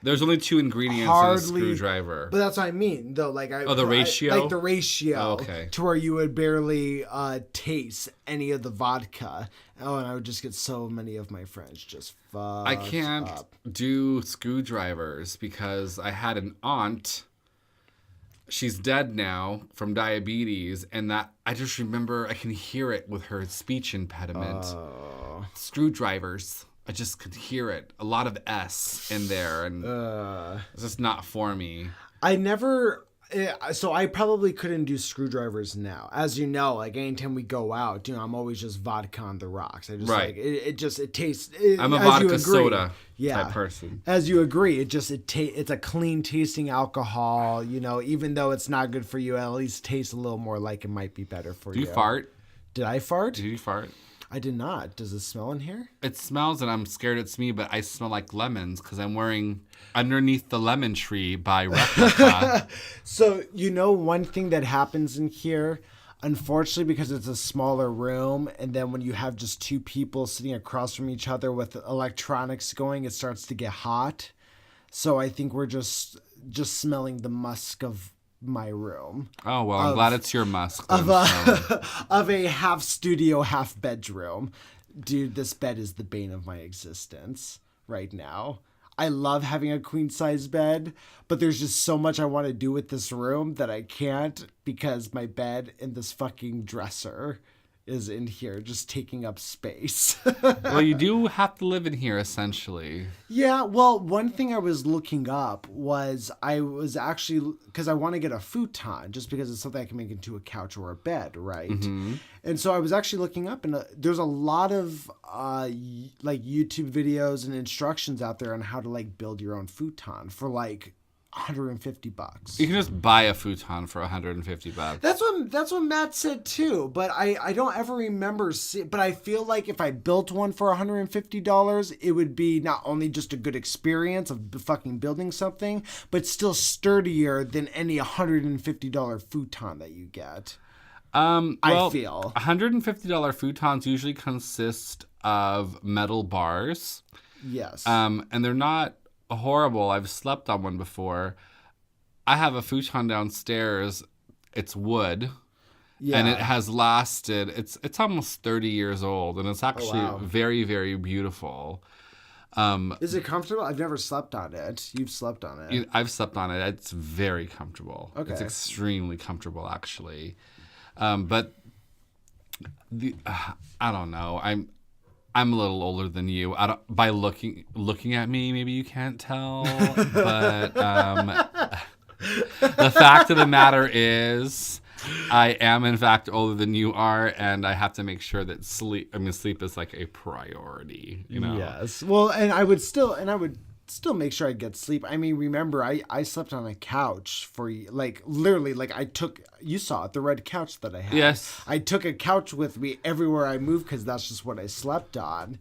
There's only 2 ingredients in a screwdriver. But that's what I mean, though. The ratio? The ratio. Oh, okay. To where you would barely taste any of the vodka. Oh, and I would just get so many of my friends just fucked I can't up. do screwdrivers because I had an aunt. she's dead now from diabetes, and that I just remember I can hear it with her speech impediment. Screwdrivers. I just could hear it. A lot of S in there, and it's just not for me. I never. So I probably couldn't do screwdrivers now. As you know, like anytime we go out, I'm always just vodka on the rocks. I just right. like it tastes. I'm a vodka soda type person. As you agree, it's a clean tasting alcohol. Even though it's not good for you, it at least tastes a little more like it might be better for you. Do you fart? Did I fart? Did you fart? I did not. Does it smell in here? It smells, and I'm scared it's me, but I smell like lemons because I'm wearing Underneath the Lemon Tree by Replica. So, one thing that happens in here, unfortunately, because it's a smaller room, and then when you have just two people sitting across from each other with electronics going, it starts to get hot. So I think we're just smelling the musk of my room. Oh, well, I'm glad it's your musk. Of a half studio, half bedroom. Dude, this bed is the bane of my existence right now. I love having a queen size bed, but there's just so much I want to do with this room that I can't because my bed and this fucking dresser is in here just taking up space. Well, you do have to live in here essentially. Yeah, well, one thing I was looking up was because I want to get a futon just because it's something I can make into a couch or a bed, right? Mm-hmm. And so I was actually looking up, and there's a lot of like YouTube videos and instructions out there on how to like build your own futon for like $150. You can just buy a futon for $150. That's what Matt said too, but I don't ever remember but I feel like if I built one for $150, it would be not only just a good experience of fucking building something, but still sturdier than any $150 futon that you get. I feel $150 futons usually consist of metal bars. Yes. And they're not horrible. I've slept on one before. I have a futon downstairs. It's wood. Yeah. And it has lasted. It's almost 30 years old, and it's actually very, very beautiful. Is it comfortable? I've never slept on it. You've slept on it. I've slept on it. It's very comfortable. Okay. It's extremely comfortable, actually. But I don't know. I'm a little older than you. By looking at me, maybe you can't tell. But the fact of the matter is, I am in fact older than you are, and I have to make sure that sleep is like a priority. Yes. Well, and I would still still make sure I get sleep. I mean, remember, I slept on a couch for like literally like you saw it, the red couch that I had. Yes. I took a couch with me everywhere I moved because that's just what I slept on.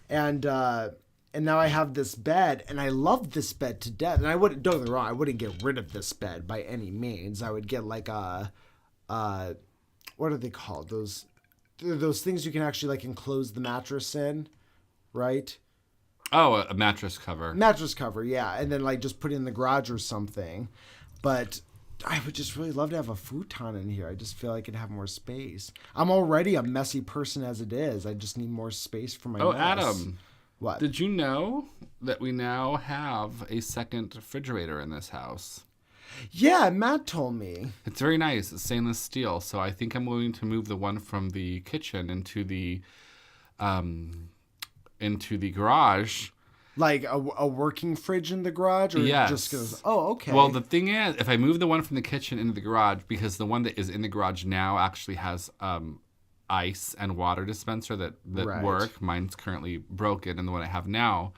And now I have this bed, and I love this bed to death. And don't get me wrong, I wouldn't get rid of this bed by any means. I would get like what are they called? Those things you can actually like enclose the mattress in, right? Oh, a mattress cover. Mattress cover, yeah. And then like just put it in the garage or something. But I would just really love to have a futon in here. I just feel like it'd have more space. I'm already a messy person as it is. I just need more space for my mess. Adam. What? Did you know that we now have a second refrigerator in this house? Yeah, Matt told me. It's very nice. It's stainless steel. So I think I'm going to move the one from the kitchen into the garage. Like a working fridge in the garage? Or yes. Just goes, oh, okay. Well, the thing is, if I move the one from the kitchen into the garage, because the one that is in the garage now actually has ice and water dispenser that right. work. Mine's currently broken, and the one I have now,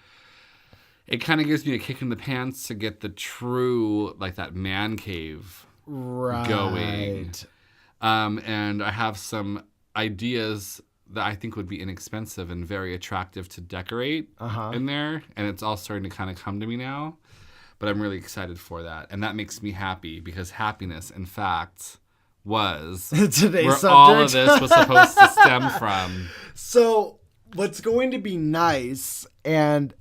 it kind of gives me a kick in the pants to get the true, like that man cave going. And I have some ideas that I think would be inexpensive and very attractive to decorate in there. And it's all starting to kind of come to me now. But I'm really excited for that. And that makes me happy because happiness, in fact, was today's where subject. All of this was supposed to stem from. So what's going to be nice, and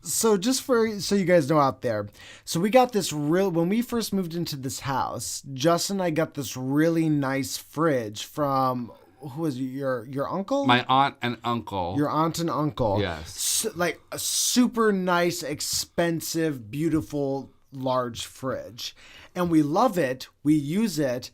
so just so you guys know out there, so we got this when we first moved into this house, Justin and I got this really nice fridge from, who was your uncle? My aunt and uncle. Your aunt and uncle. Yes. Like a super nice, expensive, beautiful large fridge. And we love it. We use it.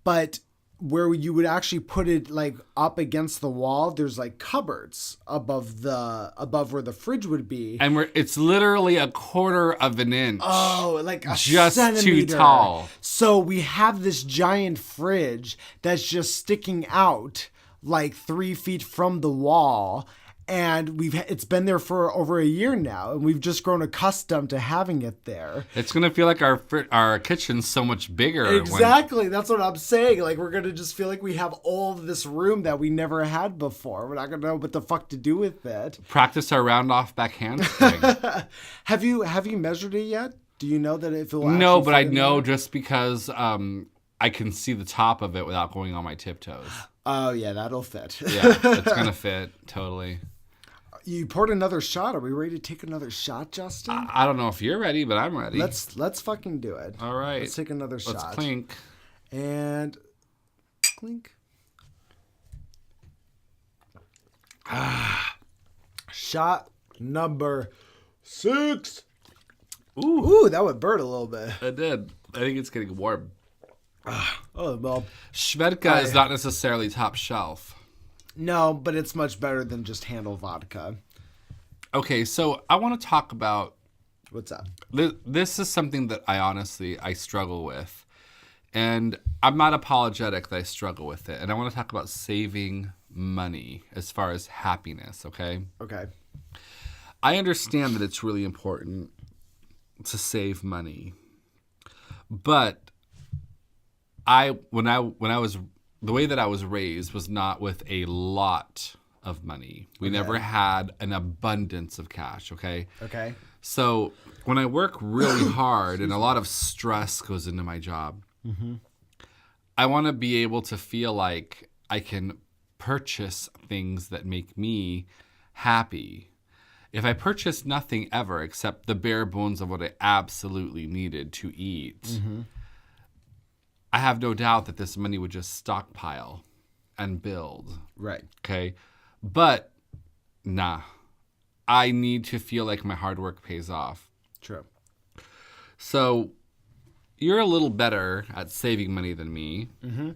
But where you would actually put it like up against the wall, there's like cupboards above where the fridge would be. And it's literally a quarter of an inch. Oh, like a just centimeter. too tall. So we have this giant fridge that's just sticking out like 3 feet from the wall. And it's been there for over a year now, and we've just grown accustomed to having it there. It's gonna feel like our kitchen's so much bigger. Exactly, that's what I'm saying. Like we're gonna just feel like we have all of this room that we never had before. We're not gonna know what the fuck to do with it. Practice our round off back handspring. Have you measured it yet? Do you know that if it will? No, but I know just because I can see the top of it without going on my tiptoes. Oh yeah, that'll fit. Yeah, it's gonna fit totally. You poured another shot. Are we ready to take another shot, Justin? I don't know if you're ready, but I'm ready. Let's fucking do it. All right. Let's take another shot. Let's clink. And clink. Shot number 6. Ooh, that would burn a little bit. It did. I think it's getting warm. Oh, well. Svedka is not necessarily top shelf. No, but it's much better than just handle vodka. Okay, so I want to talk about... What's up? This is something that I struggle with. And I'm not apologetic that I struggle with it. And I want to talk about saving money as far as happiness, okay? Okay. I understand that it's really important to save money. But when I was... The way that I was raised was not with a lot of money. We never had an abundance of cash, okay? Okay. So when I work really hard and a lot of stress goes into my job, I want to be able to feel like I can purchase things that make me happy. If I purchase nothing ever except the bare bones of what I absolutely needed to eat, I have no doubt that this money would just stockpile and build. Right. Okay. But nah, I need to feel like my hard work pays off. True. So you're a little better at saving money than me. Mm-hmm.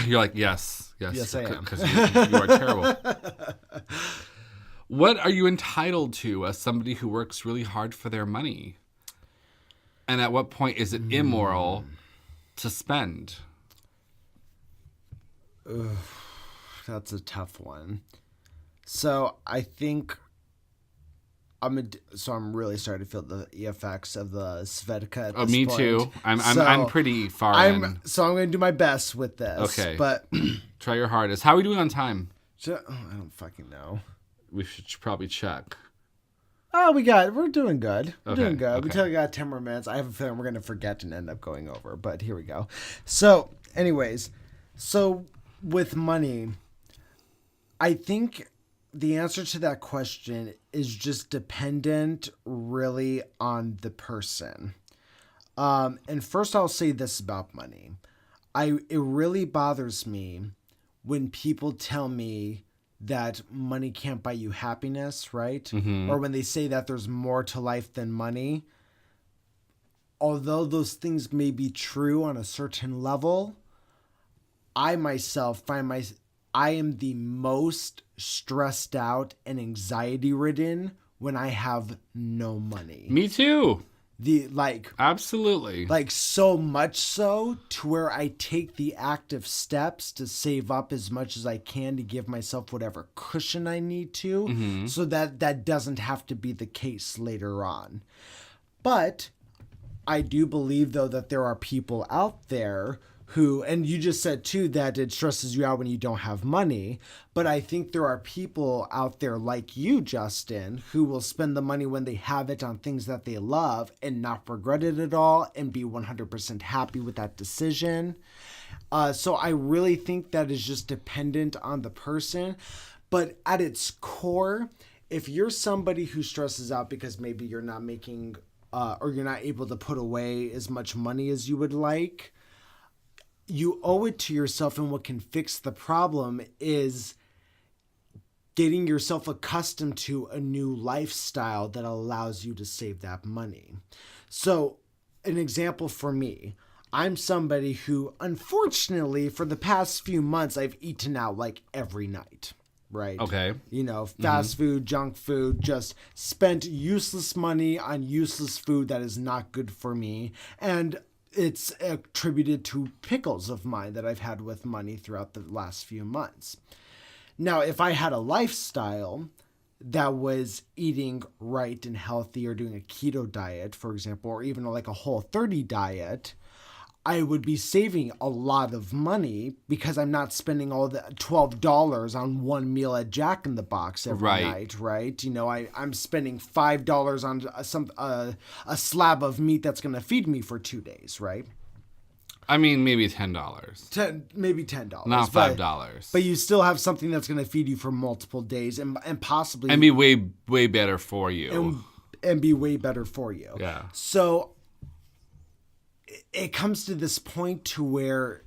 You're like, yes, I am. Because you are terrible. What are you entitled to as somebody who works really hard for their money? And at what point is it immoral to spend? Ugh, that's a tough one. So I think I'm really starting to feel the effects of the Svedka at this me point. too. I'm pretty far in. So I'm going to do my best with this. Okay. But try your hardest. How are we doing on time? I don't fucking know. We should probably check. Oh, we're doing good. We're doing good. Okay. We still got 10 more minutes. I have a feeling we're going to forget and end up going over, but here we go. So, anyways, with money, I think the answer to that question is just dependent really on the person. And first I'll say this about money. It really bothers me when people tell me that money can't buy you happiness, right? Mm-hmm. Or when they say that there's more to life than money. Although those things may be true on a certain level, I myself I am the most stressed out and anxiety ridden when I have no money. Me too. Absolutely. Absolutely. So much so to where I take the active steps to save up as much as I can to give myself whatever cushion I need to, so that doesn't have to be the case later on. But I do believe, though, that there are people out there who, and you just said too that it stresses you out when you don't have money, but I think there are people out there like you, Justin, who will spend the money when they have it on things that they love and not regret it at all and be 100% happy with that decision. So I really think that is just dependent on the person, but at its core, if you're somebody who stresses out because maybe you're not making or you're not able to put away as much money as you would like, you owe it to yourself, and what can fix the problem is getting yourself accustomed to a new lifestyle that allows you to save that money. So, an example for me, I'm somebody who, unfortunately, for the past few months, I've eaten out like every night, right? Okay. You know, fast food, junk food, just spent useless money on useless food that is not good for me. And it's attributed to pickles of mine that I've had with money throughout the last few months. Now, if I had a lifestyle that was eating right and healthy, or doing a keto diet, for example, or even like a Whole30 diet, I would be saving a lot of money because I'm not spending all the $12 on one meal at Jack in the Box every night, right? You know, I'm spending $5 on a slab of meat that's going to feed me for 2 days, right? I mean, maybe $10. Maybe $10. Not $5. But you still have something that's going to feed you for multiple days and possibly... And be way better for you. And be way better for you. Yeah. So it comes to this point to where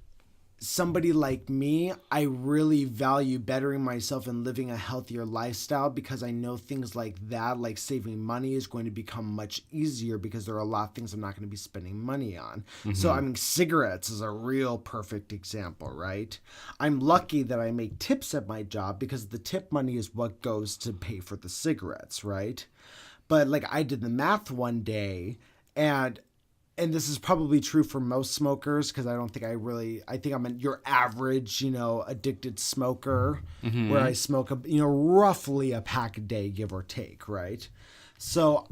somebody like me, I really value bettering myself and living a healthier lifestyle, because I know things like that, like saving money, is going to become much easier because there are a lot of things I'm not going to be spending money on. So, I mean, cigarettes is a real perfect example, right? I'm lucky that I make tips at my job because the tip money is what goes to pay for the cigarettes, right? But like, I did the math one day, and this is probably true for most smokers, because I think I'm your average, addicted smoker, where I smoke, roughly a pack a day, give or take, right? So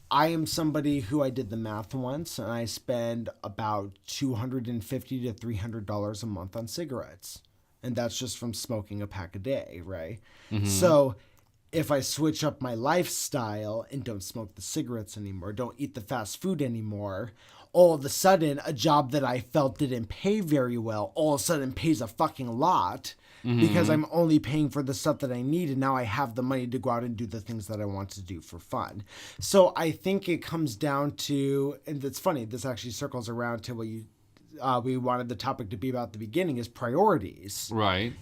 I am somebody who, I did the math once, and I spend about $250 to $300 a month on cigarettes. And that's just from smoking a pack a day, right? So if I switch up my lifestyle and don't smoke the cigarettes anymore, don't eat the fast food anymore, all of a sudden, a job that I felt didn't pay very well, all of a sudden pays a fucking lot, because I'm only paying for the stuff that I need, and now I have the money to go out and do the things that I want to do for fun. So I think it comes down to, and it's funny, this actually circles around to what we wanted the topic to be about at the beginning, is priorities. Right.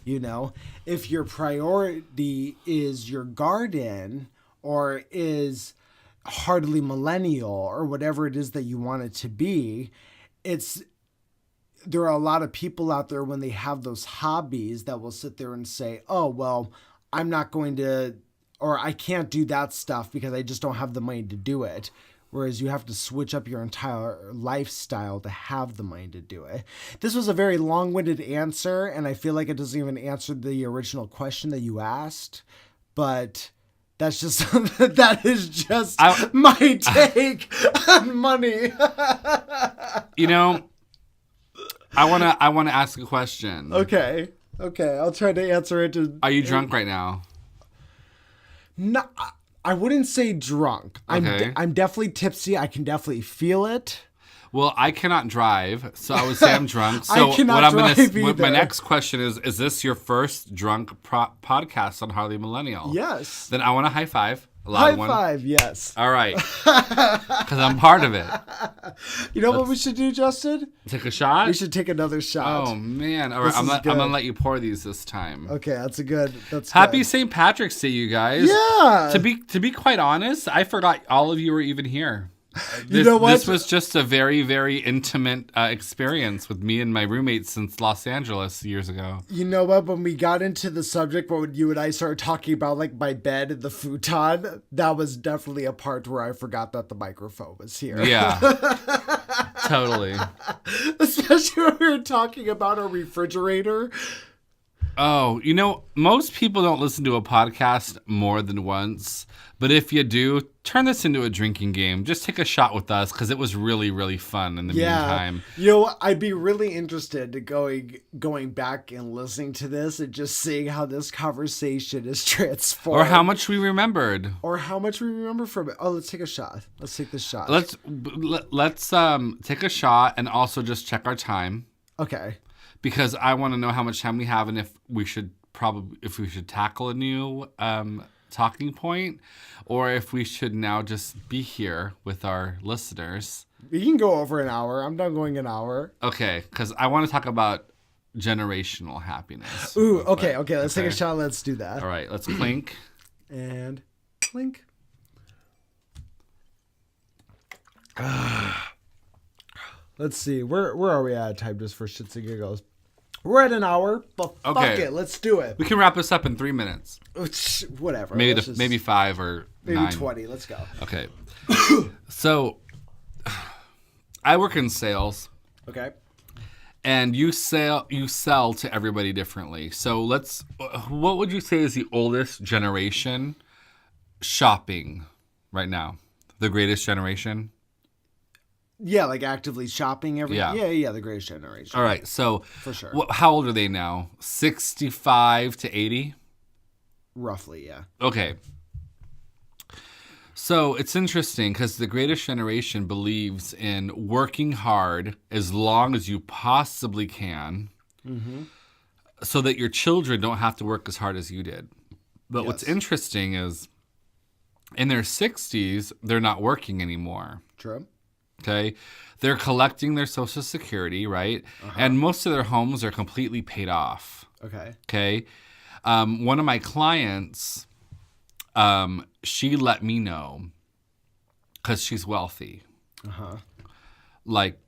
If your priority is your garden, or is hardly millennial, or whatever it is that you want it to be, there are a lot of people out there, when they have those hobbies, that will sit there and say, oh, well, I'm not going to, or I can't do that stuff because I just don't have the money to do it. Whereas you have to switch up your entire lifestyle to have the money to do it. This was a very long-winded answer, and I feel like it doesn't even answer the original question that you asked. But that's just that is just my take on money. I wanna ask a question. Okay, I'll try to answer it. Are you drunk right now? No. I wouldn't say drunk. Okay. I'm definitely tipsy. I can definitely feel it. Well, I cannot drive, so I would say I'm drunk. So I cannot drive either. My next question is this your first drunk podcast on Harley Millennial? Yes. Then I want a high five. High five, yes. All right. Because I'm part of it. You know what we should do, Justin? Take a shot? We should take another shot. Oh, man. All right, I'm going to let you pour these this time. Okay, that's good. Happy St. Patrick's Day, you guys. Yeah. To be quite honest, I forgot all of you were even here. You know what? This was just a very, very intimate experience with me and my roommates since Los Angeles years ago. You know what? When we got into the subject, when you and I started talking about like my bed and the futon, that was definitely a part where I forgot that the microphone was here. Yeah. Totally. Especially when we were talking about a refrigerator. Oh, most people don't listen to a podcast more than once. But if you do, turn this into a drinking game. Just take a shot with us, because it was really, really fun in the meantime. I'd be really interested in going back and listening to this and just seeing how this conversation is transformed. Or how much we remembered. From it. Oh, let's take a shot. Let's take this shot. Let's take a shot and also just check our time. Okay. Because I want to know how much time we have, and if we should tackle a new talking point, or if we should now just be here with our listeners. We can go over an hour. I'm done going an hour. Okay, because I want to talk about generational happiness. Ooh, real okay, quick. okay. Let's take a shot. Let's do that. All right, let's clink. And clink. Let's see. Where are we at time just for shits and giggles? We're at an hour, but fuck it. Let's do it. We can wrap this up in 3 minutes. Whatever. Maybe 5 or maybe 9. 20. Let's go. Okay. So I work in sales. Okay. And you sell to everybody differently. So what would you say is the oldest generation shopping right now? The greatest generation? Yeah, like actively shopping every. Yeah, the greatest generation. All right, so for sure. How old are they now? 65 to 80? Roughly, yeah. Okay. So it's interesting because the greatest generation believes in working hard as long as you possibly can, so that your children don't have to work as hard as you did. But what's interesting is in their 60s, they're not working anymore. True. Okay. They're collecting their Social Security, right? And most of their homes are completely paid off. Okay. One of my clients, she let me know because she's wealthy. Like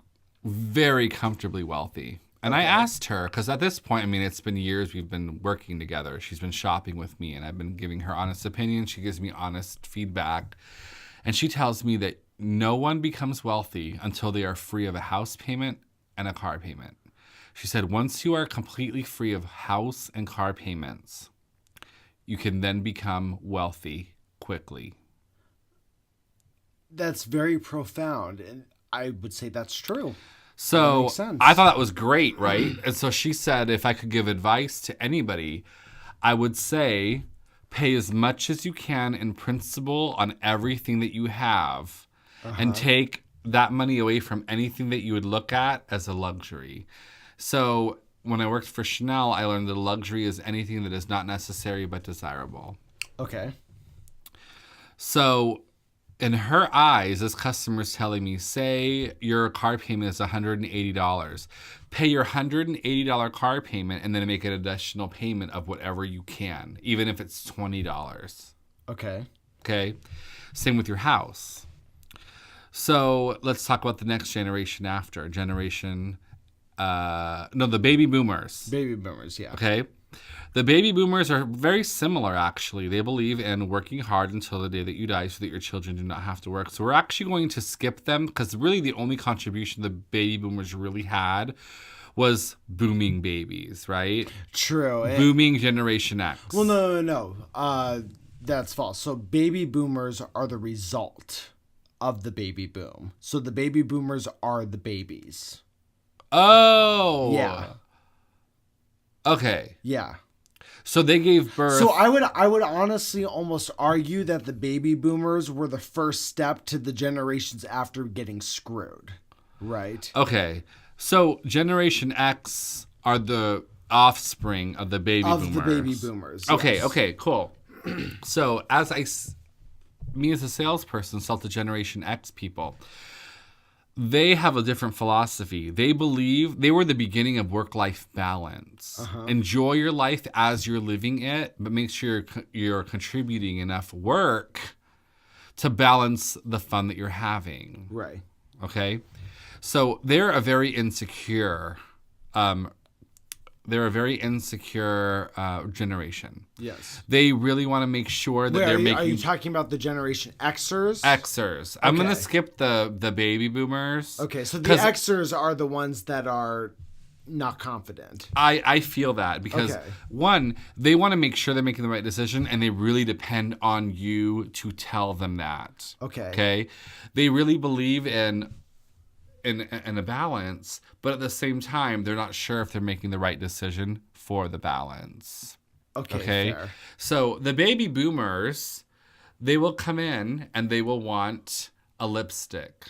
very comfortably wealthy. And I asked her, because at this point, I mean, it's been years we've been working together. She's been shopping with me, and I've been giving her honest opinion. She gives me honest feedback. And she tells me that no one becomes wealthy until they are free of a house payment and a car payment. She said, once you are completely free of house and car payments, you can then become wealthy quickly. That's very profound, and I would say that's true. So I thought that was great, right? And so she said, if I could give advice to anybody, I would say pay as much as you can in principal on everything that you have, and take that money away from anything that you would look at as a luxury. So when I worked for Chanel, I learned that luxury is anything that is not necessary but desirable. Okay. So in her eyes, this customer's telling me, say your car payment is $180. Pay your $180 car payment and then make an additional payment of whatever you can, even if it's $20. Okay. Okay? Same with your house. So let's talk about the next generation after. The baby boomers. Baby boomers, yeah. Okay? The baby boomers are very similar, actually. They believe in working hard until the day that you die so that your children do not have to work. So we're actually going to skip them because really the only contribution the baby boomers really had was booming babies, right? True. Booming Generation X. Well, no. That's false. So baby boomers are the result of the baby boom. So the baby boomers are the babies. Oh. Yeah. Okay. Yeah. So they gave birth. So I would honestly almost argue that the baby boomers were the first step to the generations after getting screwed. Right? Okay. So Generation X are the offspring of the baby boomers. Of the baby boomers. Yes. Okay, cool. So me as a salesperson sell to Generation X people. They have a different philosophy. They believe they were the beginning of work-life balance. Enjoy your life as you're living it, but make sure you're contributing enough work to balance the fun that you're having. Right. Okay? So they're a very insecure generation. Yes. They really want to make sure that they're making... Are you talking about the Generation Xers? Xers. I'm going to skip the baby boomers. Okay, so the Xers are the ones that are not confident. I feel that because, one, they want to make sure they're making the right decision, and they really depend on you to tell them that. Okay? They really believe in a balance, but at the same time, they're not sure if they're making the right decision for the balance. Okay. Fair. So the baby boomers, they will come in and they will want a lipstick.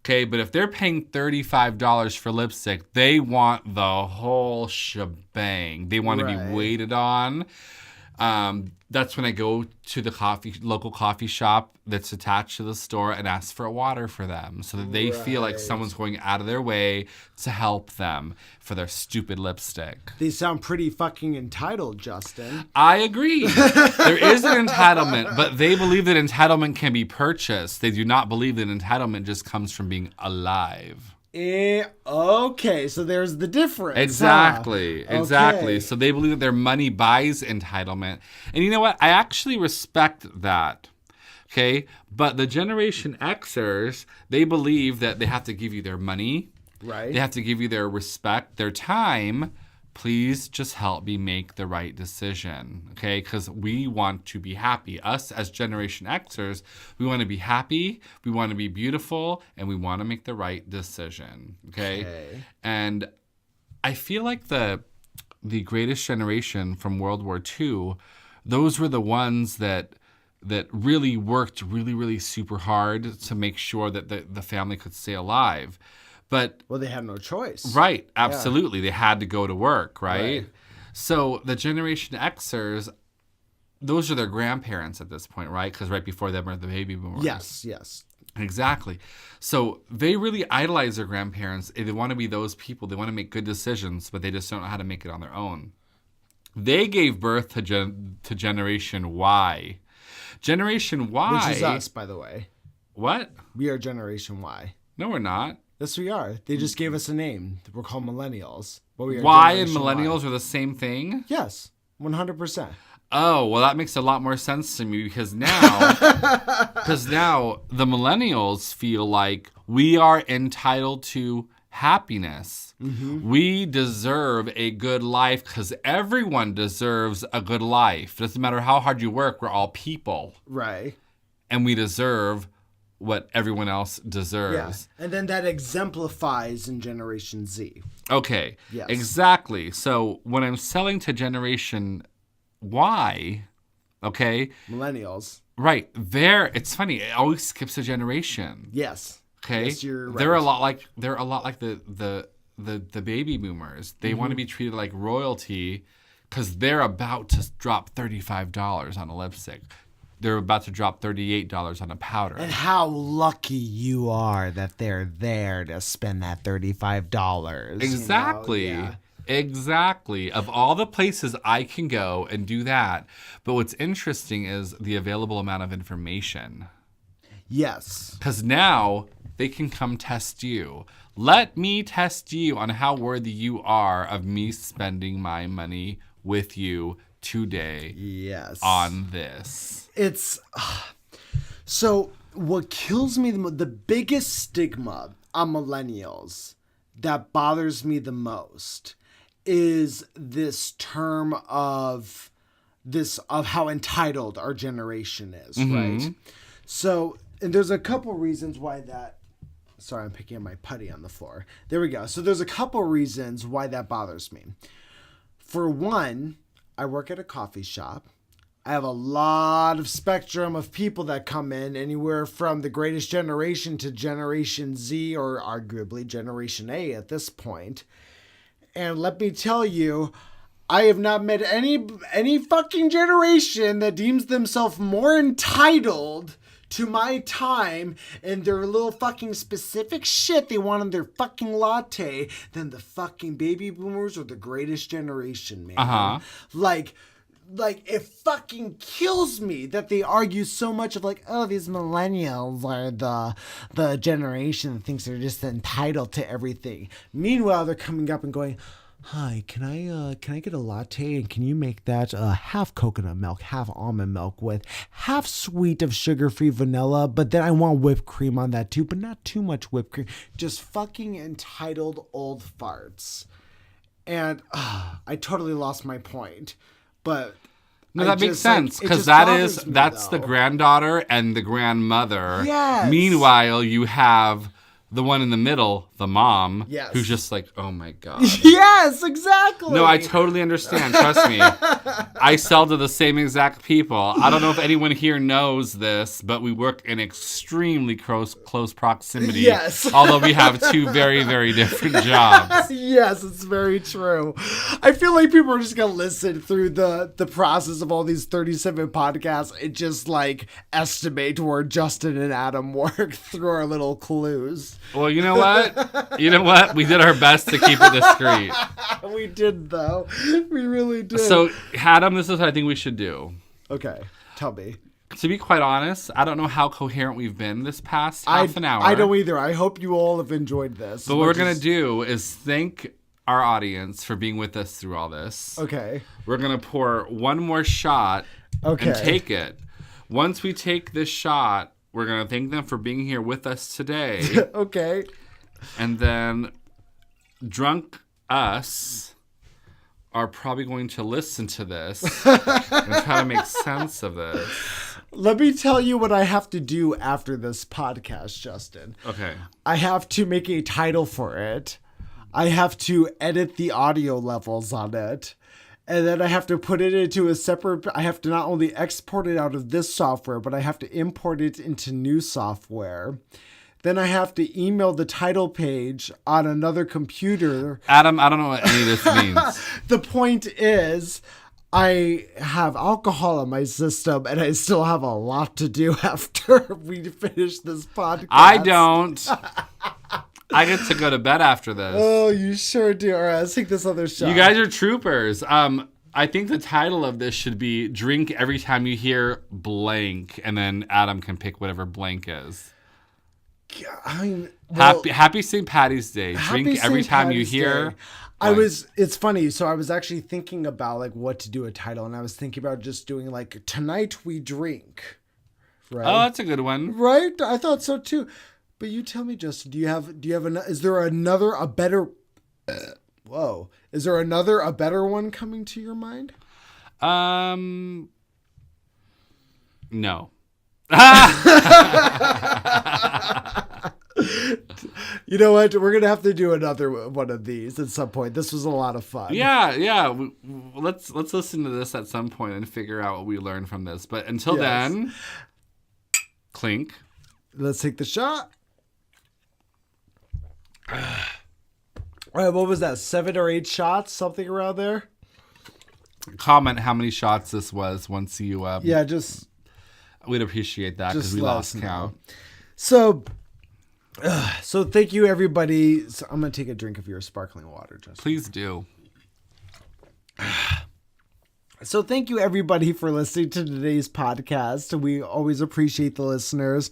Okay, but if they're paying $35 for lipstick, they want the whole shebang. They want to be waited on. That's when I go to the local coffee shop that's attached to the store and ask for a water for them so that they feel like someone's going out of their way to help them for their stupid lipstick. They sound pretty fucking entitled, Justin. I agree. There is an entitlement, but they believe that entitlement can be purchased. They do not believe that entitlement just comes from being alive. Okay, so there's the difference. Exactly. Okay. So they believe that their money buys entitlement. And you know what? I actually respect that. Okay? But the Generation Xers, they believe that they have to give you their money. Right. They have to give you their respect, their time. Please just help me make the right decision, okay? Because we want to be happy. Us as Generation Xers, we want to be happy, we want to be beautiful, and we want to make the right decision, okay? And I feel like the greatest generation from World War II, those were the ones that really worked really, really super hard to make sure that the family could stay alive. But they had no choice. Right, absolutely. Yeah. They had to go to work, right? So the Generation Xers, those are their grandparents at this point, right? Because right before them are the baby boomers. Yes. Exactly. So they really idolize their grandparents. They want to be those people. They want to make good decisions, but they just don't know how to make it on their own. They gave birth to Generation Y. Generation Y... Which is us, by the way. What? We are Generation Y. No, we're not. Yes, we are. They just gave us a name. We're called Millennials. But we are Y and Millennials are the same thing? Yes, 100%. Oh, well, that makes a lot more sense to me because now the Millennials feel like we are entitled to happiness. Mm-hmm. We deserve a good life because everyone deserves a good life. Doesn't matter how hard you work, we're all people. Right. And we deserve what everyone else deserves. Yeah. And then that exemplifies in Generation Z. Okay. Yes. Exactly. So when I'm selling to Generation Y, okay? Millennials. Right. It's funny. It always skips a generation. Yes. Okay. Yes, you're right. They're a lot like the baby boomers. They want to be treated like royalty because they're about to drop $35 on a lipstick. They're about to drop $38 on a powder. And how lucky you are that they're there to spend that $35. Exactly. You know? Yeah. Exactly. Of all the places I can go and do that. But what's interesting is the available amount of information. Yes. Because now they can come test you. Let me test you on how worthy you are of me spending my money with you today. Yes. On this. It's so what kills me the biggest stigma on millennials that bothers me the most is this term of how entitled our generation is, right? So, and there's a couple reasons why that. Sorry, I'm picking up my putty on the floor. There we go. So there's a couple reasons why that bothers me. For one, I work at a coffee shop. I have a lot of spectrum of people that come in, anywhere from the greatest generation to Generation Z, or arguably Generation A at this point. And let me tell you, I have not met any fucking generation that deems themselves more entitled to my time and their little fucking specific shit they want on their fucking latte than the fucking baby boomers or the greatest generation, man. Like, it fucking kills me that they argue so much of like, oh, these millennials are the generation that thinks they're just entitled to everything. Meanwhile, they're coming up and going, hi, can I get a latte, and can you make that half coconut milk, half almond milk with half sweet of sugar-free vanilla, but then I want whipped cream on that too, but not too much whipped cream. Just fucking entitled old farts. And I totally lost my point. But no, that makes sense because that's the granddaughter and the grandmother. Yes. Meanwhile, you have the one in the middle, the mom, Yes. who's just like, oh my God. Yes, exactly. No, I totally understand. Trust me. I sell to the same exact people. I don't know if anyone here knows this, but we work in extremely close proximity. Yes. Although we have two very, very different jobs. Yes, it's very true. I feel like people are just going to listen through the process of all these 37 podcasts and just like estimate where Justin and Adam work through our little clues. Well, you know what? We did our best to keep it discreet. We did, though. We really did. So, Adam, this is what I think we should do. Okay, tell me. To be quite honest, I don't know how coherent we've been this past half an hour. I don't either. I hope you all have enjoyed this. But what we're going to do is thank our audience for being with us through all this. Okay. We're going to pour one more shot and take it. Once we take this shot, we're going to thank them for being here with us today. Okay. And then drunk us are probably going to listen to this and try to make sense of this. Let me tell you what I have to do after this podcast, Justin. Okay. I have to make a title for it. I have to edit the audio levels on it. And then I have to put it into a separate... I have to not only export it out of this software, but I have to import it into new software. Then I have to email the title page on another computer. Adam, I don't know what any of this means. The point is, I have alcohol in my system, and I still have a lot to do after we finish this podcast. I don't. I get to go to bed after this. Oh, you sure do. All right, let's take this other shot. You guys are troopers. I think the title of this should be "Drink Every Time You Hear Blank," and then Adam can pick whatever blank is. I mean, well, happy St. Patty's Day. Drink every time you hear. It's funny. So I was actually thinking about like what to do a title, and I was thinking about just doing like "Tonight We Drink." Right. Oh, that's a good one. Right. I thought so too. But you tell me, Justin. Do you have? Is there a better? Whoa. Is there a better one coming to your mind? No. You know what? We're gonna have to do another one of these at some point. This was a lot of fun. Yeah. Let's listen to this at some point and figure out what we learned from this. But until then, clink. Let's take the shot. All right, what was that? 7 or 8 shots, something around there. Comment how many shots this was once you. Yeah, just. We'd appreciate that because we lost count. So thank you, everybody. So I'm gonna take a drink of your sparkling water, Justin. Please do. So thank you, everybody, for listening to today's podcast. We always appreciate the listeners.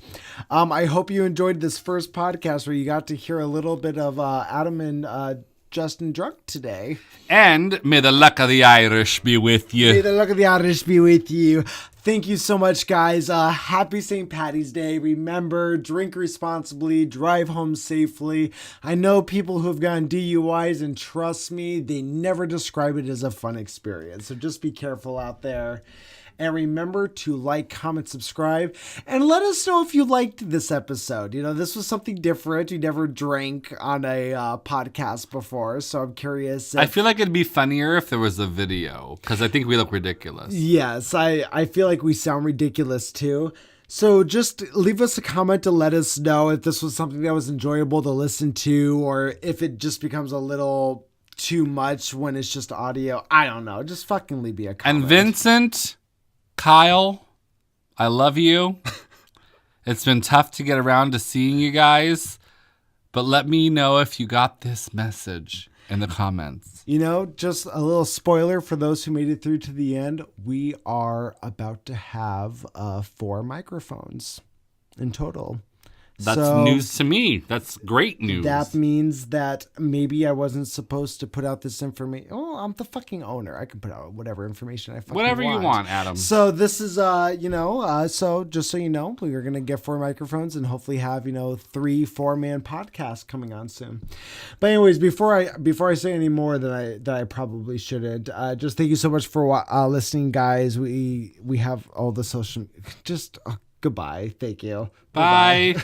I hope you enjoyed this first podcast where you got to hear a little bit of Adam and Justin drunk today. And may the luck of the Irish be with you. May the luck of the Irish be with you. Thank you so much, guys. Happy St. Patty's Day. Remember, drink responsibly, drive home safely. I know people who've gotten DUIs, and trust me, they never describe it as a fun experience. So just be careful out there. And remember to like, comment, subscribe, and let us know if you liked this episode. You know, this was something different. We never drank on a podcast before, so I'm curious. I feel like it'd be funnier if there was a video, because I think we look ridiculous. Yes, I feel like we sound ridiculous too. So just leave us a comment to let us know if this was something that was enjoyable to listen to, or if it just becomes a little too much when it's just audio. I don't know. Just fucking leave me a comment. And Vincent... Kyle, I love you. It's been tough to get around to seeing you guys, but let me know if you got this message in the comments. You know, just a little spoiler for those who made it through to the end. We are about to have 4 microphones in total. That's news to me. That's great news. That means that maybe I wasn't supposed to put out this information. Oh, I'm the fucking owner. I can put out whatever information I fucking want. Whatever you want, Adam. So this is, so just so you know, we are going to get 4 microphones and hopefully have, 3 4-man podcasts coming on soon. But anyways, before I say any more that I probably shouldn't, just thank you so much for listening, guys. We have all the social, just goodbye. Thank you. Bye.